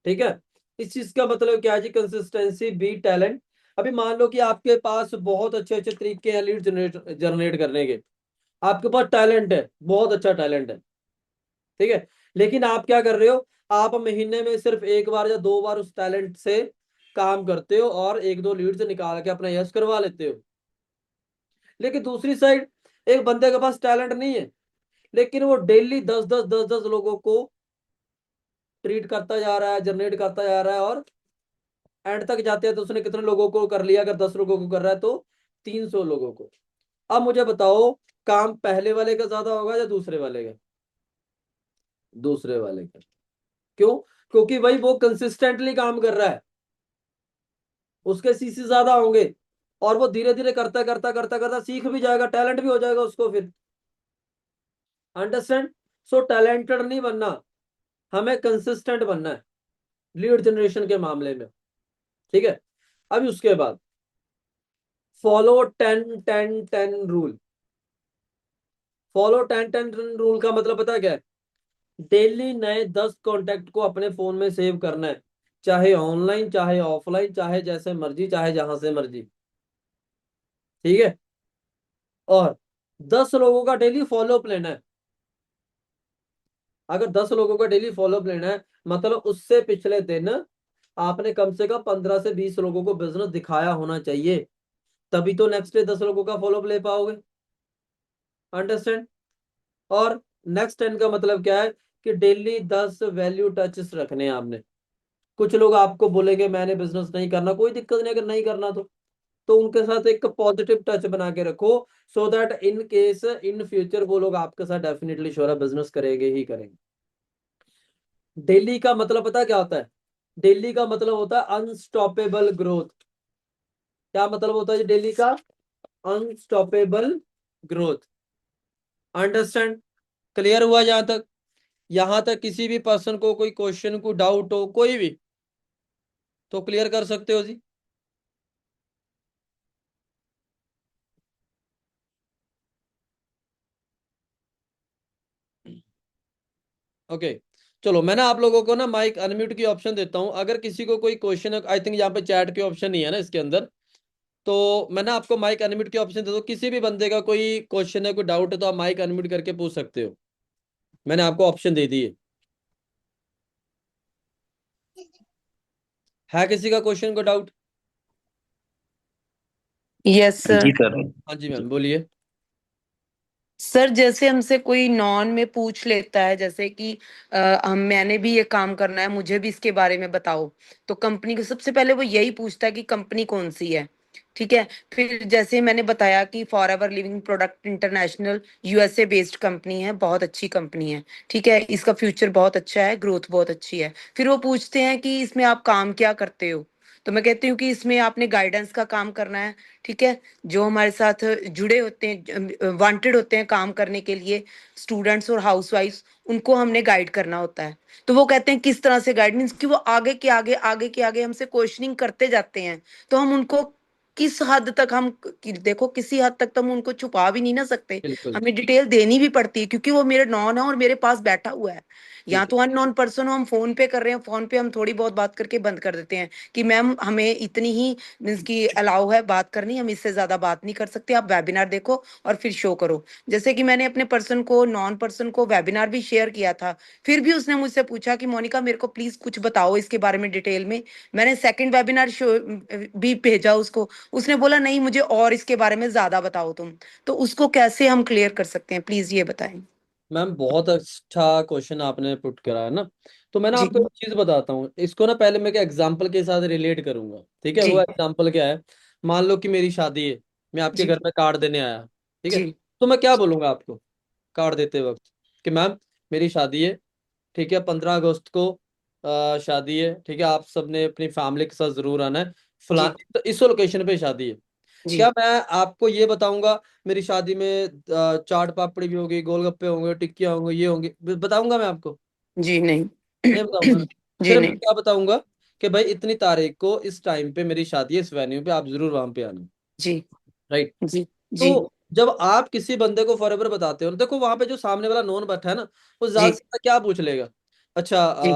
ठीक है, इस चीज का मतलब क्या है जी? Consistency beat talent. अभी मान लो कि आपके पास बहुत अच्छे अच्छे तरीके हैं लीड जनरेट जनरेट करने के, आपके पास टैलेंट है, बहुत अच्छा टैलेंट है, ठीक है, लेकिन आप क्या कर रहे हो? आप महीने में सिर्फ एक बार या 2 बार उस टैलेंट से काम करते हो और एक दो लीड्स निकाल के अपना यश करवा लेते हो। लेकिन दूसरी साइड, एक बंदे के पास टैलेंट नहीं है, लेकिन वो डेली 10-10 10-10 लोगों को ट्रीट करता जा रहा है, जनरेट करता जा रहा है, और एंड तक जाते हैं तो उसने कितने लोगों को कर लिया? अगर 10 लोगों को कर रहा है तो 300 लोगों को। अब मुझे बताओ, काम पहले वाले का ज्यादा होगा या दूसरे वाले का? दूसरे वाले का। क्यों? क्योंकि भाई वो कंसिस्टेंटली काम कर रहा है, उसके सीसी ज्यादा होंगे, और वो धीरे धीरे करता करता करता करता सीख भी जाएगा, टैलेंट भी हो जाएगा उसको फिर। अंडरस्टैंड? सो टैलेंटेड नहीं बनना, हमें कंसिस्टेंट बनना है लीड जनरेशन के मामले में। ठीक है, अभी उसके बाद फॉलो 10-10-10 रूल। फॉलो 10-10-10 रूल का मतलब पता है क्या है? डेली नए 10 कॉन्टेक्ट को अपने फोन में सेव करना है, चाहे ऑनलाइन चाहे ऑफलाइन, चाहे जैसे मर्जी चाहे जहां से मर्जी। ठीक है, और 10 लोगों का डेली फॉलोअप लेना है। अगर 10 लोगों का डेली फॉलोअप लेना है, मतलब उससे पिछले दिन आपने कम से कम 15 से 20 लोगों को बिजनेस दिखाया होना चाहिए, तभी तो नेक्स्ट डे 10 लोगों का फॉलोअप ले पाओगे। अंडरस्टैंड? और नेक्स्ट 10 का मतलब क्या है? कि डेली 10 वैल्यू टचेस रखने हैं आपने। कुछ लोग आपको बोलेंगे मैंने बिजनेस नहीं करना, कोई दिक्कत नहीं, अगर नहीं करना तो उनके साथ एक पॉजिटिव टच बना के रखो, so that in case in future वो लोग आपके साथ डेफिनेटली श्योर बिजनेस करेंगे ही करेंगे। डेली का मतलब पता क्या होता है? डेली का मतलब होता है अनस्टॉपेबल ग्रोथ। क्या मतलब होता है डेली का? Unstoppable growth. अंडरस्टैंड? क्लियर हुआ यहां तक किसी भी पर्सन को कोई क्वेश्चन को डाउट हो कोई भी, तो क्लियर कर सकते हो जी। ओके, चलो मैं ना आप लोगों को ना माइक अनम्यूट की ऑप्शन देता हूं, अगर किसी को कोई क्वेश्चन, आई थिंक यहाँ पे चैट के ऑप्शन नहीं है ना इसके अंदर, तो मैं ना आपको माइक अनम्यूट की ऑप्शन दे दूं, किसी भी बंदे का कोई क्वेश्चन है कोई डाउट है तो आप माइक अनम्यूट करके पूछ सकते हो। मैंने आपको ऑप्शन दे दिए। है किसी का क्वेश्चन को डाउट? यस जी सर। सर। हाँ जी मैम बोलिए। सर जैसे हमसे कोई नॉन में पूछ लेता है, जैसे कि हम मैंने भी ये काम करना है, मुझे भी इसके बारे में बताओ, तो कंपनी को सबसे पहले वो यही पूछता है कि कंपनी कौन सी है। ठीक है, फिर जैसे मैंने बताया कि for ever living product international USA based company है, बहुत अच्छी कंपनी है। ठीक है, इसका फ्यूचर बहुत अच्छा है, ग्रोथ बहुत अच्छी है। फिर वो पूछते हैं कि इसमें आप काम क्या करते हो, तो मैं कहती हूँ कि इसमें आपने गाइडेंस का काम करना है, ठीक है। जो हमारे साथ जुड़े होते हैं, वांटेड होते हैं काम करने के लिए, स्टूडेंट्स और हाउसवाइफ्स, उनको हमने गाइड करना होता है। तो वो कहते हैं किस तरह से गाइड, मीन्स कि वो आगे के आगे आगे के आगे हमसे क्वेश्चनिंग करते जाते हैं। तो हम उनको किस हद तक हम देखो, किसी हद तक तो हम उनको छुपा भी नहीं ना सकते, बिल्कुल। हमें डिटेल देनी भी पड़ती है, क्योंकि वो मेरे नॉन है और मेरे पास बैठा हुआ है। या ठीक है। तो अननोन पर्सन हो, हम फोन पे कर रहे हैं, फोन पे हम थोड़ी बहुत बात करके बंद कर देते हैं कि मैम हमें इतनी ही मीन्स की अलाउ है बात करनी, हम इससे ज्यादा बात नहीं कर सकते, आप वेबिनार देखो और फिर शो करो। जैसे कि मैंने अपने पर्सन को, नॉन पर्सन को वेबिनार भी शेयर किया था, फिर भी उसने मुझसे पूछा कि मोनिका मेरे को प्लीज कुछ बताओ इसके बारे में डिटेल में। मैंने सेकंड वेबिनार शो भी भेजा उसको, उसने बोला नहीं मुझे और इसके बारे में ज्यादा बताओ तुम। तो उसको कैसे हम क्लियर कर सकते हैं, प्लीज ये बताएं। मैम बहुत अच्छा क्वेश्चन आपने पुट करा है ना। तो मैं ना जी आपको एक चीज बताता हूँ इसको ना, पहले मैं एक एग्जांपल के साथ रिलेट करूंगा, ठीक है। वो जी एग्जांपल क्या है? मान लो कि मेरी शादी है, मैं आपके जी घर में कार्ड देने आया, ठीक है। जी तो मैं क्या बोलूंगा आपको कार्ड देते वक्त कि मैम मेरी शादी है, ठीक है, 15 अगस्त को शादी है, ठीक है, आप सबने अपनी फैमिली के साथ जरूर आना है, फला जी तो इस लोकेशन पे शादी है। क्या जी मैं आपको ये बताऊंगा मेरी शादी में चाट पापड़ी भी होगी, गोलगप्पे होंगे, टिक्कियाँ होंगी, ये होंगे, बताऊंगा मैं आपको? जी नहीं। नहीं बताऊंगा ना। जी सिर्फ मैं नहीं। क्या बताऊंगा कि भाई इतनी तारीख को इस टाइम पे मेरी शादी है, इस वेन्यू पे आप जरूर वहां पे आना। जी राइट। जी जी तो जब आप किसी बंदे को फॉरएवर बताते हो ना, देखो वहां पे जो सामने वाला नॉन बैठा है ना, वो ज्यादा से जी ज्यादा क्या पूछ लेगा? अच्छा जी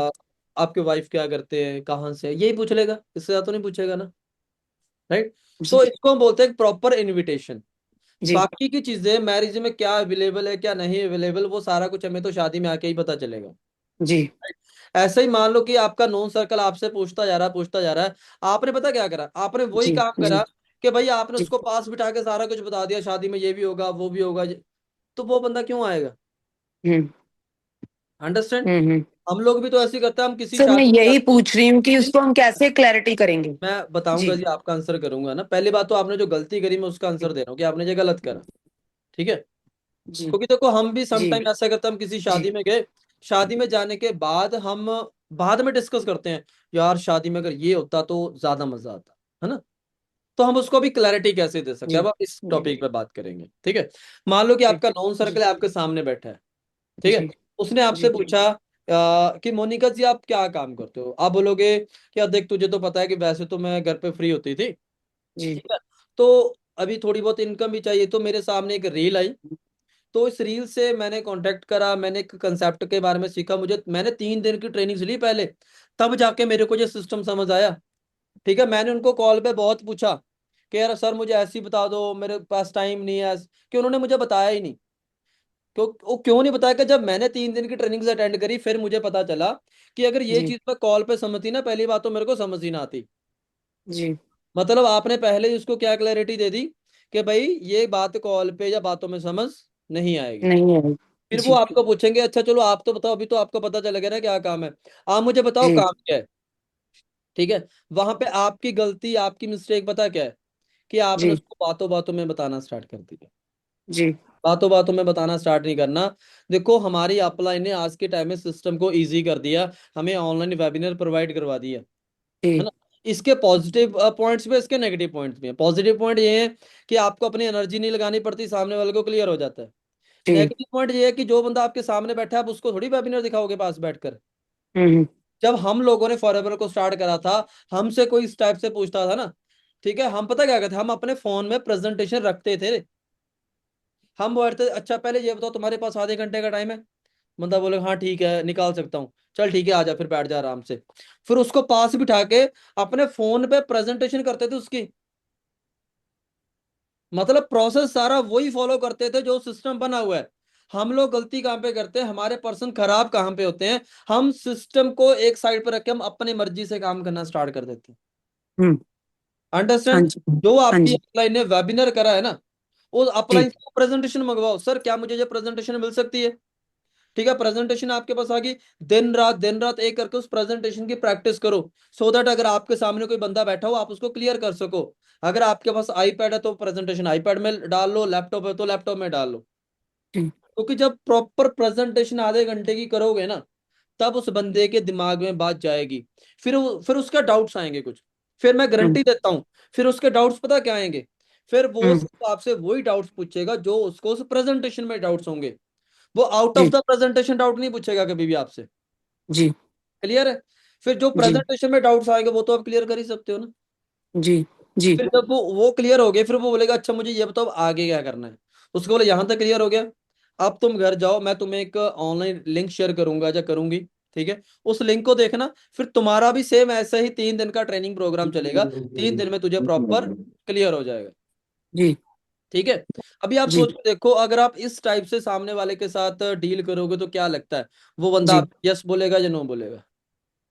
आपके वाइफ क्या करते हैं, कहाँ से है? यही पूछ लेगा, इससे ज्यादा तो नहीं पूछेगा ना। राइट। जी तो इसको हम बोलते हैं प्रॉपर इनविटेशन। जी बाकी की चीजें मैरिज में क्या अवेलेबल है क्या नहीं अवेलेबल, वो सारा कुछ हमें तो शादी में आके ही पता चलेगा। जी ऐसे ही मान लो कि आपका नोन सर्कल आपसे पूछता जा रहा है, पूछता जा रहा है, आपने पता क्या करा, आपने वही जी काम जी करा कि भाई आपने जी उसको पास बिठा के सारा कुछ बता दिया, शादी में ये भी होगा वो भी होगा, तो वो बंदा क्यों आएगा? हम्म अंडरस्टैंड? हम्म। हम लोग भी तो ऐसे ही करते हैं, हम किसी सर मैं शादी में यही जाते हैं। पूछ रही हूँ कि उसको हम कैसे क्लैरिटी करेंगे। मैं बताऊंगा जी जी, आपका आंसर करूंगा ना। पहली बात तो आपने जो गलती करी मैं उसका आंसर दे रहा हूँ कि आपने ये गलत करा, ठीक है। जी क्योंकि देखो हम भी जी समटाइम ऐसा करते हैं, हम किसी जी शादी में गए, शादी में जाने के बाद हम बाद में डिस्कस करते हैं, यार शादी में अगर ये होता तो ज्यादा मजा आता, है ना। तो हम उसको भी क्लैरिटी कैसे दे सकते जी हैं, अब आप इस जी टॉपिक पे बात करेंगे, ठीक है। मान लो कि जी आपका नॉन जी सर्कल है, आपके सामने बैठा है, ठीक है। जी उसने आपसे जी पूछा कि मोनिका जी आप क्या काम करते हो? आप बोलोगे कि यार देख तुझे तो पता है कि वैसे तो मैं घर पे फ्री होती थी, जी ठीक है, तो अभी थोड़ी बहुत इनकम भी चाहिए, तो मेरे सामने एक रील आई, तो इस रील से मैंने कांटेक्ट करा, मैंने एक कंसेप्ट के बारे में सीखा, मुझे मैंने 3 दिन की ट्रेनिंग ली पहले, तब जाके मेरे को ये सिस्टम समझ आया, ठीक है। मैंने उनको कॉल पे बहुत पूछा कि यार सर मुझे ऐसी बता दो, मेरे पास टाइम नहीं है, कि उन्होंने मुझे बताया ही नहीं। क्यों? वो क्यों नहीं बताया? कि जब मैंने 3 दिन की ट्रेनिंग अटेंड करी फिर मुझे पता चला कि अगर ये जी चीज मैं कॉल पे समझती ना, पहली बात तो मेरे को समझ ही ना आती। जी मतलब आपने पहले ही उसको क्या क्लैरिटी दे दी कि भाई ये बात कॉल पे या बातों में समझ नहीं आएगी। नहीं है। फिर वो जी आपको पूछेंगे अच्छा चलो आप तो बताओ, अभी तो आपको पता चल गया ना क्या काम है, आप मुझे बताओ जी काम क्या है, ठीक है। वहां पे आपकी गलती, आपकी मिस्टेक पता क्या है? कि आपने जी उसको बातों बातों में बताना स्टार्ट कर दिया। जी बातों बातों में बताना स्टार्ट नहीं करना। देखो हमारी अपलाइन ने आज के टाइम में सिस्टम को इजी कर दिया, हमें ऑनलाइन वेबिनार प्रोवाइड करवा दिया, है जी ना। इसके पॉजिटिव पॉइंट्स भी, इसके नेगेटिव पॉइंट्स भी हैं। पॉजिटिव पॉइंट ये है कि आपको अपनी एनर्जी नहीं लगानी पड़ती, सामने वाले को क्लियर हो जाता है। जी नेगेटिव पॉइंट ये है कि जो बंदा आपके सामने बैठा है आप उसको थोड़ी वेबिनार दिखाओगे पास बैठकर। हम्म जब हम लोगों ने फॉरएवर को स्टार्ट करा था, हमसे कोई इस टाइप से पूछता था ना, ठीक है, हम पता क्या करते, हम अपने फोन में प्रेजेंटेशन रखते थे। हम बोलते अच्छा पहले ये बताओ तुम्हारे पास आधे घंटे का टाइम है? बंदा बोले हाँ ठीक है निकाल सकता हूँ, चल ठीक है आजा, फिर बैठ जा आराम से। फिर उसको पास बिठा के अपने फोन पे प्रेजेंटेशन करते थे उसकी। मतलब प्रोसेस सारा वही फॉलो करते थे जो सिस्टम बना हुआ है। हम लोग गलती कहाँ पे करते हैं, हमारे पर्सन खराब कहाँ पे होते हैं, हम सिस्टम को एक साइड पे रख के हम अपनी मर्जी से काम करना स्टार्ट कर देते हैं। हम्म। हाँ अंडरस्टैंड? जी जो हाँ आपकी जी अपलाइन ने वेबिनार करा है ना, उस जी अपलाइन से प्रेजेंटेशन मंगवाओ, सर क्या मुझे ये प्रेजेंटेशन मिल सकती है? ठीक है, प्रेजेंटेशन आपके पास आ गई, दिन रात एक करके उस प्रेजेंटेशन की प्रैक्टिस करो, सो दैट अगर आपके सामने कोई बंदा बैठा हो आप उसको क्लियर कर सको। अगर आपके पास आईपैड है तो प्रेजेंटेशन आईपैड में डाल लो, लैपटॉप है तो लैपटॉप में डाल लो। जी क्योंकि जब प्रॉपर प्रेजेंटेशन आधे घंटे की करोगे ना, तब उस बंदे के दिमाग में बात जाएगी। फिर उसका डाउट्स आएंगे कुछ, फिर मैं हम्म, गारंटी देता हूँ, फिर उसके डाउट्स पता क्या आएंगे, फिर वो हम्म, सिर्फ आपसे वही डाउट्स पूछेगा जो उसको उस प्रेजेंटेशन में डाउट्स होंगे। वो आउट ऑफ जी, द प्रेजेंटेशन डाउट नहीं पूछेगा कभी भी आपसे। जी, क्लियर है? फिर जो जी, प्रेजेंटेशन में डाउट्स आएंगे वो तो आप क्लियर कर ही सकते हो ना। जी, जी, फिर जब वो क्लियर हो गए, फिर वो बोलेगा अच्छा मुझे ये बताओ अब आगे क्या करना है। उसको बोले यहाँ तक क्लियर हो गया, अब तुम घर जाओ, मैं तुम्हें एक ऑनलाइन लिंक शेयर करूंगा या करूंगी, ठीक है, उस लिंक को देखना, फिर तुम्हारा भी सेम ऐसे ही 3 दिन का ट्रेनिंग प्रोग्राम चलेगा, 3 दिन में तुझे प्रॉपर क्लियर हो जाएगा। जी, ठीक है? अभी आप जी, सोच के देखो, अगर आप इस टाइप से सामने वाले के साथ डील करोगे तो क्या लगता है, वो बंदा जी, आप यस बोलेगा या नो बोलेगा?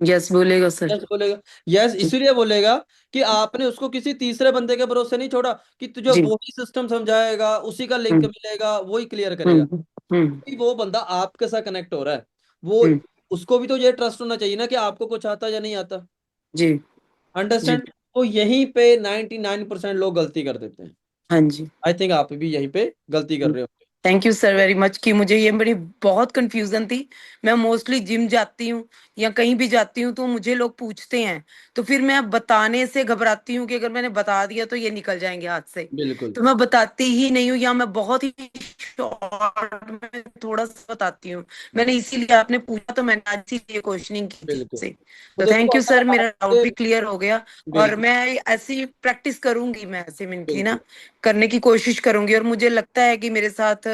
यस बोलेगा सर। यस बोलेगा। यस जी, इसीलिए बोलेगा कि आपने उसको किसी तीसरे बंदे के भरोसे नहीं छोड़ा कि तुझे जी, वही सिस्टम समझाएगा, उसी का लिंक हम्म, मिलेगा, वही क्लियर करेगा। हम्म, हम्म, कि वो बंदा आपके साथ कनेक्ट हो रहा है, वो हम्म, उसको भी तो ये ट्रस्ट होना चाहिए ना कि आपको कुछ आता या नहीं आता। जी, जी, अंडरस्टैंड? तो यहीं पे 99% लोग गलती कर देते हैं। हाँ जी। आई थिंक आप भी यहीं पे गलती कर रहे हो। Thank you sir very much कि मुझे ये बड़ी बहुत कंफ्यूजन थी। मैं मोस्टली जिम जाती हूँ या कहीं भी जाती हूँ तो मुझे लोग पूछते हैं, तो फिर मैं बताने से घबराती हूँ कि अगर मैंने बता दिया तो ये निकल जाएंगे हाथ से। बिल्कुल तो मैं बताती ही नहीं हूँ, या मैं बहुत ही शॉर्ट में थोड़ा सा बताती हूँ। मैंने इसीलिए आपने पूछा तो मैंने आज इसीलिए क्वेश्चनिंग की थी बिल्कुल। आपसे। तो तो देखो थैंक यू अगर सर, मेरा डाउट आपसे, भी क्लियर हो गया। और बिल्कुल मैं ऐसी प्रैक्टिस करूंगी, मैं ऐसे मिनटली बिल्कुल ना करने की कोशिश करूंगी। और मुझे लगता है कि मेरे साथ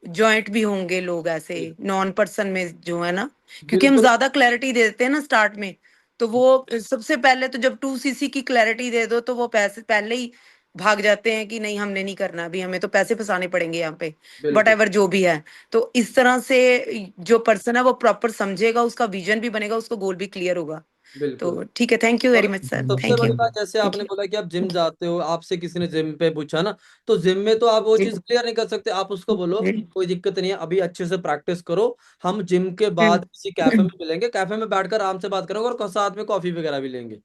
जॉइंट भी होंगे लोग ऐसे नॉन पर्सन में जो है ना, क्योंकि हम बिल्कुल ज्यादा क्लैरिटी दे देते हैं ना स्टार्ट में। तो वो सबसे पहले तो जब 2cc की क्लैरिटी दे दो तो वो पैसे पहले ही भाग जाते हैं कि नहीं हमने नहीं करना, अभी हमें तो पैसे फंसाने पड़ेंगे यहाँ पे, वट बिल्कुल एवर जो भी है। तो इस तरह से जो पर्सन है वो प्रॉपर समझेगा, उसका विजन भी बनेगा, उसका गोल भी क्लियर होगा। बिल्कुल। तो ठीक है, थैंक यू वेरी और मच सर, सबसे थैंक बड़ी यू, बात, जैसे थैंक आपने यू। बोला कि आप जिम जाते हो, आपसे किसी ने जिम पे पूछा ना, तो जिम में तो आप वो जी, चीज क्लियर नहीं कर सकते, आप उसको बोलो जी, कोई दिक्कत नहीं है, अभी अच्छे से प्रैक्टिस करो, हम जिम के हम्म, बाद किसी कैफे में मिलेंगे, कैफे में बैठकर आराम से बात करेंगे और साथ में कॉफी वगैरह भी लेंगे।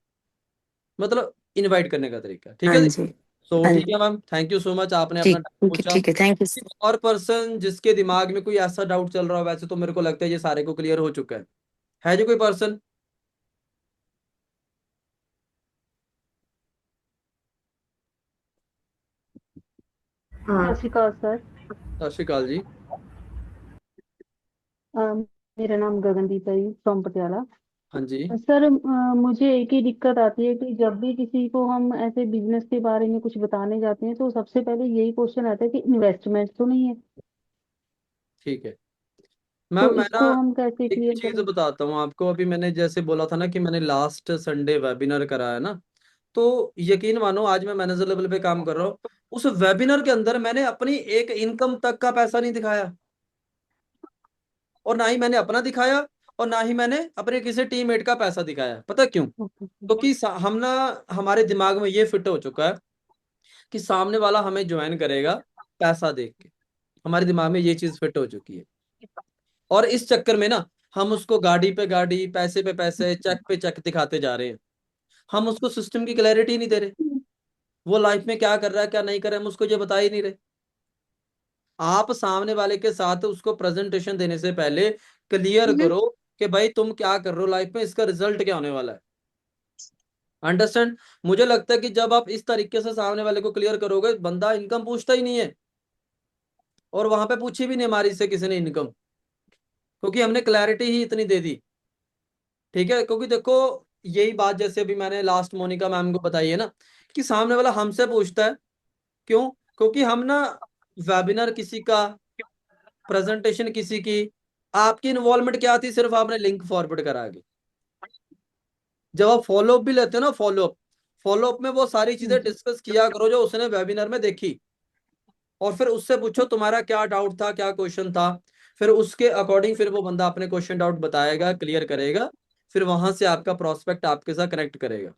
मतलब इनवाइट करने का तरीका, ठीक हाँ है। जी, सो हाँ ठीक जी, है ma'am, thank you so much, आपने अपना ठीक, टाइम ठीक है, पूछा। ठीक है, थैंक यू। एक और पर्सन जिसके दिमाग में कोई ऐसा डाउट चल रहा हो, वैसे तो मेरे को लगता है ये सारे को क्लियर हो चुका है जो कोई पर्सन? सत हाँ, श्री अकाल सर। सत श्री अकाल जी। अ, मेरा नाम गगनदीप है फ्रॉम पटियाला। हाँ जी। सर, मुझे एक ही दिक्कत आती है कि जब भी किसी को हम ऐसे बिजनेस के बारे में कुछ बताने जाते हैं तो सबसे पहले यही क्वेश्चन आता है कि इन्वेस्टमेंट तो नहीं है। ठीक है तो मैम, मैं ना इसको हम कैसे एक क्लियर चीज करें? बताता हूँ आपको। अभी मैंने जैसे बोला था ना कि मैंने लास्ट संडे वेबिनार कराया ना, तो यकीन मानो आज मैं मैनेजर लेवल पे काम कर रहा हूँ। उस वेबिनार के अंदर मैंने अपनी एक इनकम तक का पैसा नहीं दिखाया, और ना ही मैंने अपना दिखाया, और ना ही मैंने अपने किसी टीममेट का पैसा दिखाया। पता क्यों? ओके। क्योंकि हम ना, हमारे दिमाग में ये फिट हो चुका है कि सामने वाला हमें ज्वाइन करेगा पैसा देख के। हमारे दिमाग में ये चीज फिट हो चुकी है, और इस चक्कर में ना हम उसको गाड़ी पे गाड़ी, पैसे पे पैसे, चेक पे चेक दिखाते जा रहे हैं। हम उसको सिस्टम की क्लैरिटी नहीं दे रहे, वो लाइफ में क्या कर रहा है क्या नहीं कर रहा है हम उसको ये बता ही नहीं रहे। आप सामने वाले के साथ उसको प्रेजेंटेशन देने से पहले क्लियर करो कि भाई तुम क्या कर रहे हो लाइफ में, इसका रिजल्ट क्या होने वाला है। अंडरस्टैंड? मुझे लगता है कि जब आप इस तरीके से सामने वाले को क्लियर करोगे, बंदा इनकम पूछता ही नहीं है, और वहां पे पूछी भी नहीं हमारी से किसी ने इनकम, क्योंकि हमने क्लैरिटी ही इतनी दे दी। ठीक है? क्योंकि देखो, यही बात जैसे अभी मैंने लास्ट मोनिका मैम को बताई है ना, कि सामने वाला हमसे पूछता है। क्यों? क्योंकि हम ना वेबिनार किसी का, प्रेजेंटेशन किसी की, आपकी इन्वॉल्वमेंट क्या थी? सिर्फ आपने लिंक फॉरवर्ड करा आगे। जब आप फॉलोअप भी लेते हो ना, फॉलोअप, फॉलोअप में वो सारी चीजें डिस्कस किया करो जो उसने वेबिनार में देखी, और फिर उससे पूछो तुम्हारा क्या डाउट था, क्या क्वेश्चन था, फिर उसके अकॉर्डिंग फिर वो बंदा अपने क्वेश्चन डाउट बताएगा, क्लियर करेगा, फिर वहां से आपका प्रोस्पेक्ट आपके साथ कनेक्ट करेगा।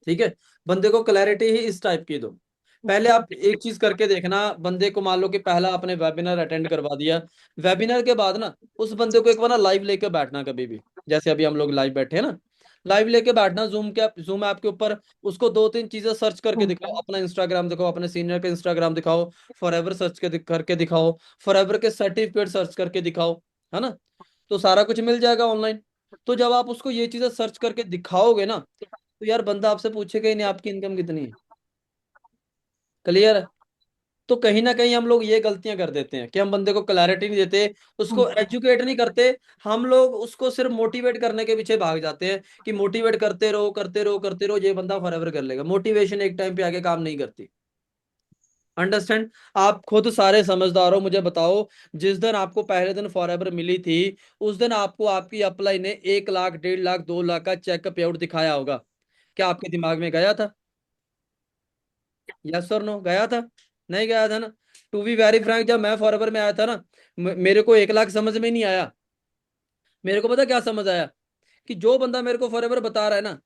ठीक है? बंदे को क्लैरिटी ही इस टाइप की दो। पहले आप एक चीज करके देखना, बंदे को मान लो कि पहला आपने वेबिनार अटेंड करवा दिया, वेबिनार के बाद ना उस बंदे को एक बार ना लाइव लेके बैठना कभी भी, जैसे अभी हम लोग लाइव बैठे हैं ना, लाइव लेके बैठना जूम ऐप के ऊपर। उसको 2-3 चीजें सर्च करके दिखाओ, अपना इंस्टाग्राम दिखाओ, अपने सीनियर का इंस्टाग्राम दिखाओ, फॉरएवर सर्च करके दिखाओ, फॉरएवर के सर्टिफिकेट सर्च करके दिखाओ, है ना? तो सारा कुछ मिल जाएगा ऑनलाइन। तो जब आप उसको ये चीजें सर्च करके दिखाओगे ना, तो यार बंदा आपसे पूछेगा ही नहीं आपकी इनकम कितनी है। क्लियर है। तो कहीं ना कहीं हम लोग ये गलतियां कर देते हैं कि हम बंदे को क्लैरिटी नहीं देते, उसको एजुकेट नहीं करते। हम लोग उसको सिर्फ मोटिवेट करने के पीछे भाग जाते हैं कि मोटिवेट करते रहो करते रहो करते रहो, ये बंदा फॉरएवर कर लेगा। मोटिवेशन एक टाइम पे आके काम नहीं करती। अंडरस्टैंड। आप खुद सारे समझदार हो, मुझे बताओ, जिस दिन आपको पहले दिन फॉरएवर मिली थी, उस दिन आपको आपकी अप्लाई ने 1 लाख 1.5 लाख 2 लाख का चेक पे आउट दिखाया होगा? क्या आपके दिमाग में गया था? यस और नो, गया था? नहीं गया था ना। टू बी वेरी फ्रैंक, जब मैं फॉरएवर में आया था ना, मेरे को 1 लाख समझ में नहीं आया। मेरे को पता क्या समझ आया? कि जो बंदा मेरे को फॉरएवर बता रहा है ना,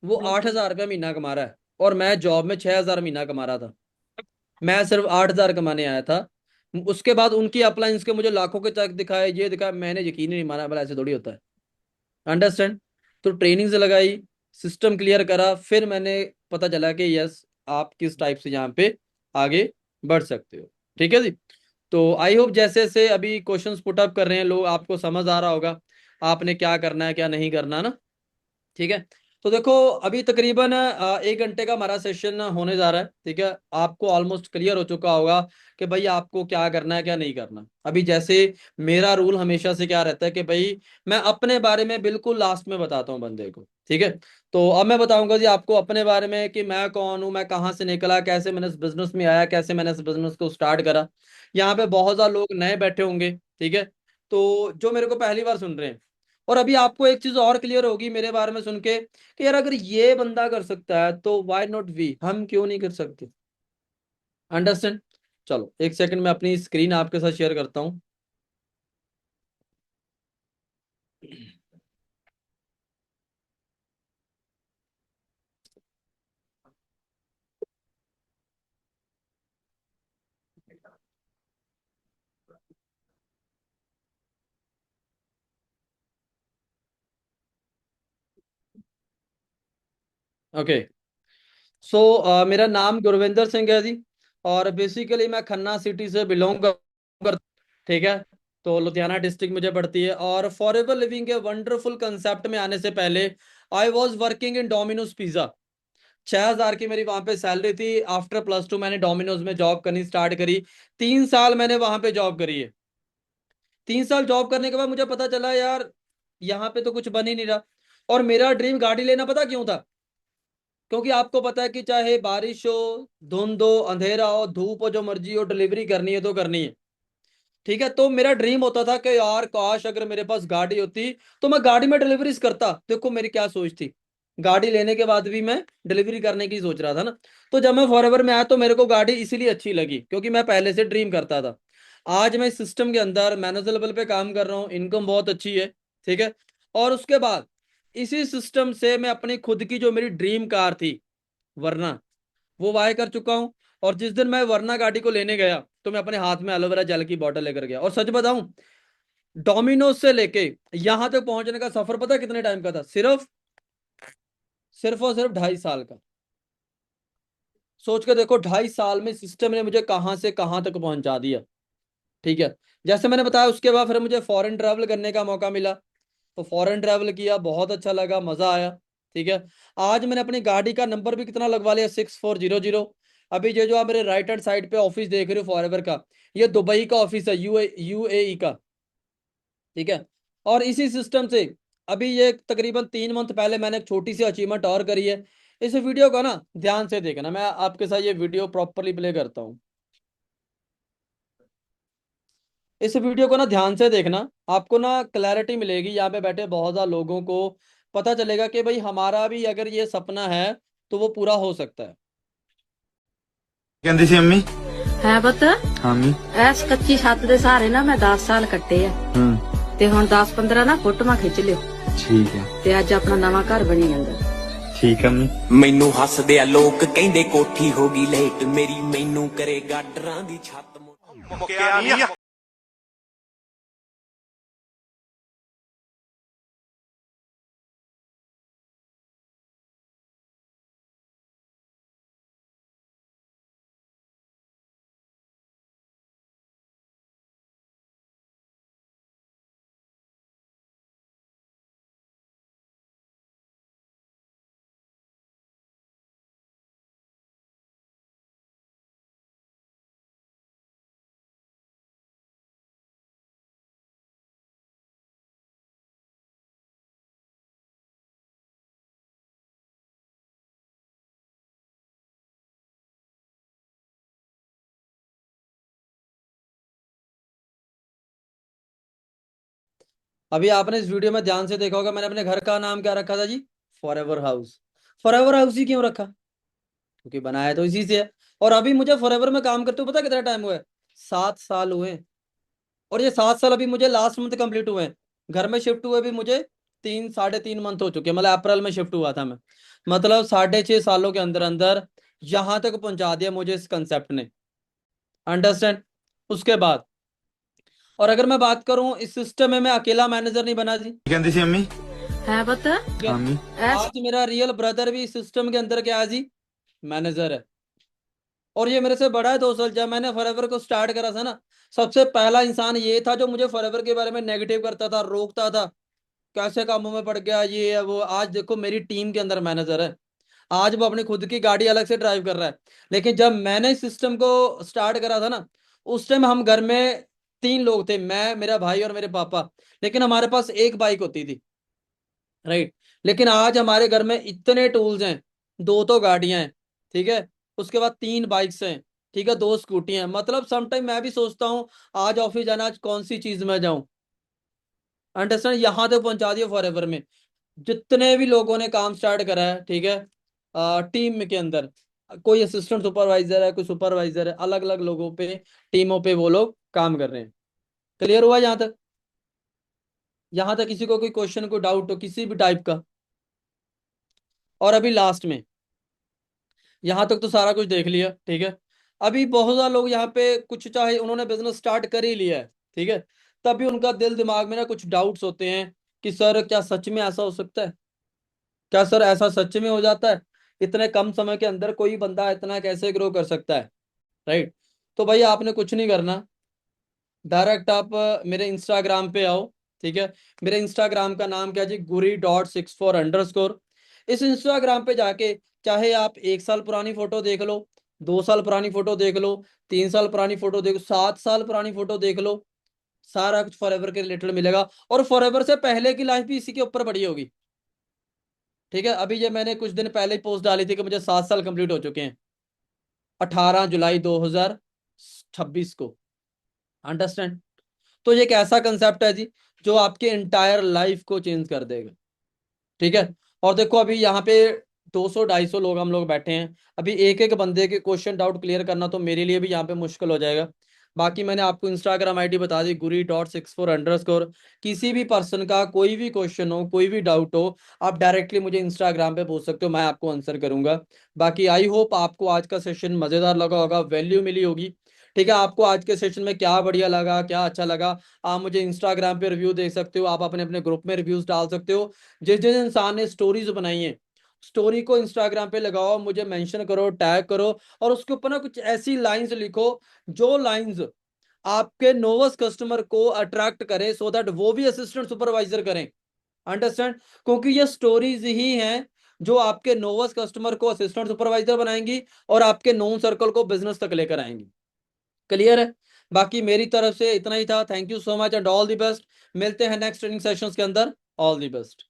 वो 8,000 रुपया महीना कमा रहा है, और मैं जॉब में 6,000 महीना कमा रहा था। मैं सिर्फ 8,000 कमाने आया था। उसके बाद उनकी अपलाइंस के मुझे लाखों के चेक दिखाए, ये दिखाया, मैंने यकीन ही नहीं माना, बोला ऐसे थोड़ी होता है। अंडरस्टैंड। तो ट्रेनिंग्स लगाई, सिस्टम क्लियर करा, फिर मैंने पता चला कि यस, आप किस टाइप से यहाँ पे आगे बढ़ सकते हो। ठीक है जी। तो आई होप जैसे जैसे अभी क्वेश्चंस पुट अप कर रहे हैं लोग, आपको समझ आ रहा होगा आपने क्या करना है क्या नहीं करना ना। ठीक है। तो देखो, अभी तकरीबन 1 घंटे का हमारा सेशन होने जा रहा है। ठीक है। आपको ऑलमोस्ट क्लियर हो चुका होगा कि भाई आपको क्या करना है क्या नहीं करना। अभी जैसे मेरा रूल हमेशा से क्या रहता है कि भाई मैं अपने बारे में बिल्कुल लास्ट में बताता हूँ बंदे को। ठीक है। तो अब मैं बताऊंगा जी आपको अपने बारे में कि मैं कौन हूँ, मैं कहाँ से निकला, कैसे मैंने इस बिजनेस में आया, कैसे मैंने इस बिजनेस को स्टार्ट करा। यहाँ पे बहुत सारे लोग नए बैठे होंगे। ठीक है। तो जो मेरे को पहली बार सुन रहे हैं, और अभी आपको एक चीज और क्लियर होगी मेरे बारे में सुन के कि यार अगर ये बंदा कर सकता है तो व्हाई नॉट वी, हम क्यों नहीं कर सकते। अंडरस्टैंड। चलो एक सेकंड में अपनी स्क्रीन आपके साथ शेयर करता हूँ। ओके। सो मेरा नाम गुरविंदर सिंह है जी, और बेसिकली मैं खन्ना सिटी से बिलोंग कर। ठीक है। तो लुधियाना डिस्ट्रिक्ट मुझे पड़ती है, और फॉरएवर लिविंग के वंडरफुल कंसेप्ट में आने से पहले I was working in Domino's pizza. 6,000 की मेरी वहां पे सैलरी थी। आफ्टर +2 मैंने डोमिनोज में जॉब करनी स्टार्ट करी। 3 साल मैंने वहां पे जॉब करी है। 3 साल जॉब करने के बाद मुझे पता चला यार यहाँ पे तो कुछ बन ही नहीं रहा। और मेरा ड्रीम गाड़ी लेना पता क्यों था? क्योंकि आपको पता है कि चाहे बारिश हो, धुंध हो, अंधेरा हो, धूप हो, जो मर्जी हो, डिलीवरी करनी है तो करनी है। ठीक है। तो मेरा ड्रीम होता था कि यार काश अगर मेरे पास गाड़ी होती तो मैं गाड़ी में डिलीवरीज करता। देखो मेरी क्या सोच थी, गाड़ी लेने के बाद भी मैं डिलीवरी करने की सोच रहा था ना। तो जब मैं फॉरएवर में आया तो मेरे को गाड़ी इसीलिए अच्छी लगी क्योंकि मैं पहले से ड्रीम करता था। आज मैं इस सिस्टम के अंदर मैनेजर लेवल पे काम कर रहा हूँ, इनकम बहुत अच्छी है। ठीक है। और उसके बाद इसी सिस्टम से मैं अपनी खुद की जो मेरी ड्रीम कार थी वरना, वो बाय कर चुका हूँ। और जिस दिन मैं वरना गाड़ी को लेने गया तो मैं अपने हाथ में एलोवेरा जेल की बोतल लेकर गया। और सच बताऊं, डोमिनोज से लेके यहां तक पहुंचने का सफर पता है कितने टाइम का था? सिर्फ और सिर्फ 2.5 साल का। सोच के देखो, 2.5 साल में सिस्टम ने मुझे कहां से कहां तक पहुंचा दिया। ठीक है। जैसे मैंने बताया, उसके बाद फिर मुझे फॉरेन ट्रैवल करने का मौका मिला। तो फॉरेन ट्रैवल किया, बहुत अच्छा लगा, मजा आया। ठीक है। आज मैंने अपनी गाड़ी का नंबर भी कितना लगवा लिया, 6400। अभी ये जो आप मेरे राइट हैंड साइड पे ऑफिस देख रहे हो फॉरएवर का, ये दुबई का ऑफिस है, यूएई का। ठीक है। और इसी सिस्टम से अभी ये तकरीबन 3 मंथ पहले मैंने एक छोटी सी अचीवमेंट और करी है। इस वीडियो को ना ध्यान से देखना, मैं आपके साथ ये वीडियो प्रॉपरली प्ले करता हूँ। इस वीडियो को ना ध्यान से देखना, आपको ना क्लैरिटी मिलेगी। यहाँ पे बैठे बहुत सारे लोगों को पता चलेगा कि भाई हमारा भी अगर ये सपना है तो वो पूरा हो सकता है। ਕਹਿੰਦੀ ਸੀ ਅੰਮੀ ਹੈ ਪੁੱਤ ਹਾਂ ਮੰਮੀ ਐਸ ਕੱਚੀ ਛੱਤ ਦੇ ਸਹਾਰੇ ਨਾ ਮੈਂ 10 ਸਾਲ ਕੱਟੇ ਆ ਹੂੰ ਤੇ ਹੁਣ 10-15 ਨਾ ਫੋਟੋਆਂ ਖਿੱਚ ਲਿਓ ਠੀਕ ਹੈ ਤੇ ਅੱਜ ਆਪਣਾ ਨਵਾਂ ਘਰ ਬਣੀ ਜਾਂਦਾ ਠੀਕ ਹੈ ਅੰਮੀ ਮੈਨੂੰ ਹੱਸਦੇ ਆ ਲੋਕ ਕਹਿੰਦੇ ਕੋਠੀ ਹੋ ਗਈ ਲੇਟ ਮੇਰੀ ਮੈਨੂੰ ਕਰੇ ਗਾਡਰਾਂ ਦੀ ਛੱਤ ਮੁੱਕਿਆ ਨਹੀਂ अभी आपने इस वीडियो में ध्यान से देखा होगा, मैंने अपने घर का नाम क्या रखा था जी? Forever house. फॉरएवर हाउस ही क्यों रखा? क्योंकि बनाया तो इसी से है। और अभी मुझे फॉरएवर में काम करते हुए पता कितना टाइम हुआ है? 7 साल हुए हैं। और ये 7 साल अभी मुझे लास्ट मंथ कंप्लीट हुए हैं। घर में शिफ्ट हुए भी मुझे 3 साढ़े 3 मंथ हो चुके हैं, मतलब अप्रैल में शिफ्ट हुआ था मैं। मतलब 6.5 सालों के अंदर अंदर यहां तक पहुंचा दिया मुझे इस कंसेप्ट ने। अंडरस्टैंड? उसके बाद, और अगर मैं बात करूं इस सिस्टम में, मैं अकेला मैनेजर नहीं बना जी। ਕੀ ਕਹਿੰਦੀ ਸੀ ਅੰਮੀ? है पुत ठीक है? ਹਾਂ ਮੰਮੀ। ऐस आज मेरा रियल ब्रदर भी इस सिस्टम के अंदर क्या है जी? मैनेजर है। और ये मेरे से बड़ा है 2 साल। जब मैंने फॉरएवर को स्टार्ट करा था ना, सबसे पहला इंसान ये था जो मुझे फॉरएवर के बारे में नेगेटिव करता था, रोकता था, कैसे कामों में पड़ गया, ये है वो। आज देखो मेरी टीम के अंदर मैनेजर है। आज वो अपनी खुद की गाड़ी अलग से ड्राइव कर रहा है। लेकिन जब मैंने इस सिस्टम को स्टार्ट करा था ना, उस टाइम हम घर में 3 लोग थे, मैं, मेरा भाई और मेरे पापा। लेकिन हमारे पास एक बाइक होती थी, राइट। लेकिन आज हमारे घर में इतने टूल्स हैं, 2 तो गाड़ियां हैं, ठीक है, उसके बाद 3 बाइक्स हैं, ठीक है, 2 स्कूटी हैं। मतलब समटाइम मैं भी सोचता हूँ आज ऑफिस जाना, आज कौन सी चीज में जाऊं। अंडरस्टैंड? यहां तक पहुंचा दिया फॉरएवर में। जितने भी लोगों ने काम स्टार्ट करा है, ठीक है, टीम के अंदर, कोई असिस्टेंट सुपरवाइजर है, कोई सुपरवाइजर है, अलग अलग लोगों पे, टीमों पे वो लोग काम कर रहे हैं। क्लियर हुआ यहाँ तक? यहाँ तक किसी को कोई क्वेश्चन, कोई डाउट हो किसी भी टाइप का? और अभी लास्ट में, यहाँ तक तो सारा कुछ देख लिया, ठीक है। अभी बहुत सारे लोग यहाँ पे कुछ, चाहे उन्होंने बिजनेस स्टार्ट कर ही लिया है, ठीक है, तब भी उनका दिल दिमाग में ना कुछ डाउट्स होते हैं कि सर क्या सच में ऐसा हो सकता है? क्या सर ऐसा सच में हो जाता है? इतने कम समय के अंदर कोई बंदा इतना कैसे ग्रो कर सकता है? राइट। तो भाई आपने कुछ नहीं करना, डायरेक्ट आप मेरे इंस्टाग्राम पे आओ, ठीक है। मेरे इंस्टाग्राम का नाम क्या है जी? guri.64_। इस इंस्टाग्राम पे जाके चाहे आप 1 साल पुरानी फोटो देख लो, 2 साल पुरानी फोटो देख लो, 3 साल पुरानी फोटो देख लो, 7 साल पुरानी फोटो देख लो, सारा कुछ फॉरएवर के रिलेटेड मिलेगा। और फॉरएवर से पहले की लाइफ भी इसी के ऊपर पड़ी होगी, ठीक है। अभी ये मैंने कुछ दिन पहले ही पोस्ट डाली थी कि मुझे 7 साल कंप्लीट हो चुके हैं, 18 जुलाई 2026 को। अंडरस्टैंड? तो ये एक ऐसा कंसेप्ट है जी जो आपके इंटायर लाइफ को चेंज कर देगा, ठीक है। और देखो अभी यहाँ पे 200 250 लोग हम लोग बैठे हैं। अभी एक एक बंदे के क्वेश्चन डाउट क्लियर करना तो मेरे लिए भी यहाँ पे मुश्किल हो जाएगा। बाकी मैंने आपको इंस्टाग्राम आईडी बता दी, guri.64_। किसी भी पर्सन का कोई भी क्वेश्चन हो, कोई भी डाउट हो, आप डायरेक्टली मुझे इंस्टाग्राम पे पूछ सकते हो, मैं आपको आंसर करूंगा। बाकी आई होप आपको आज का सेशन मजेदार लगा होगा, वैल्यू मिली होगी, ठीक है। आपको आज के सेशन में क्या बढ़िया लगा, क्या अच्छा लगा, आप मुझे इंस्टाग्राम पे रिव्यू देख सकते हो, आप अपने अपने ग्रुप में रिव्यूज डाल सकते हो। जिस जिस इंसान ने स्टोरीज बनाई है, स्टोरी को इंस्टाग्राम पे लगाओ, मुझे मेंशन करो, टैग करो, और उसके ऊपर ना कुछ ऐसी लाइंस लिखो जो लाइंस आपके नोवस कस्टमर को अट्रैक्ट करे, सो दैट वो भी असिस्टेंट सुपरवाइजर करें। अंडरस्टैंड? क्योंकि ये स्टोरीज ही हैं जो आपके नोवस कस्टमर को असिस्टेंट सुपरवाइजर बनाएंगी और आपके नोन सर्कल को बिजनेस तक लेकर आएंगी। क्लियर है? बाकी मेरी तरफ से इतना ही था। Thank you so much and all the best. मिलते हैं नेक्स्ट ट्रेनिंग सेशंस के अंदर। All the best.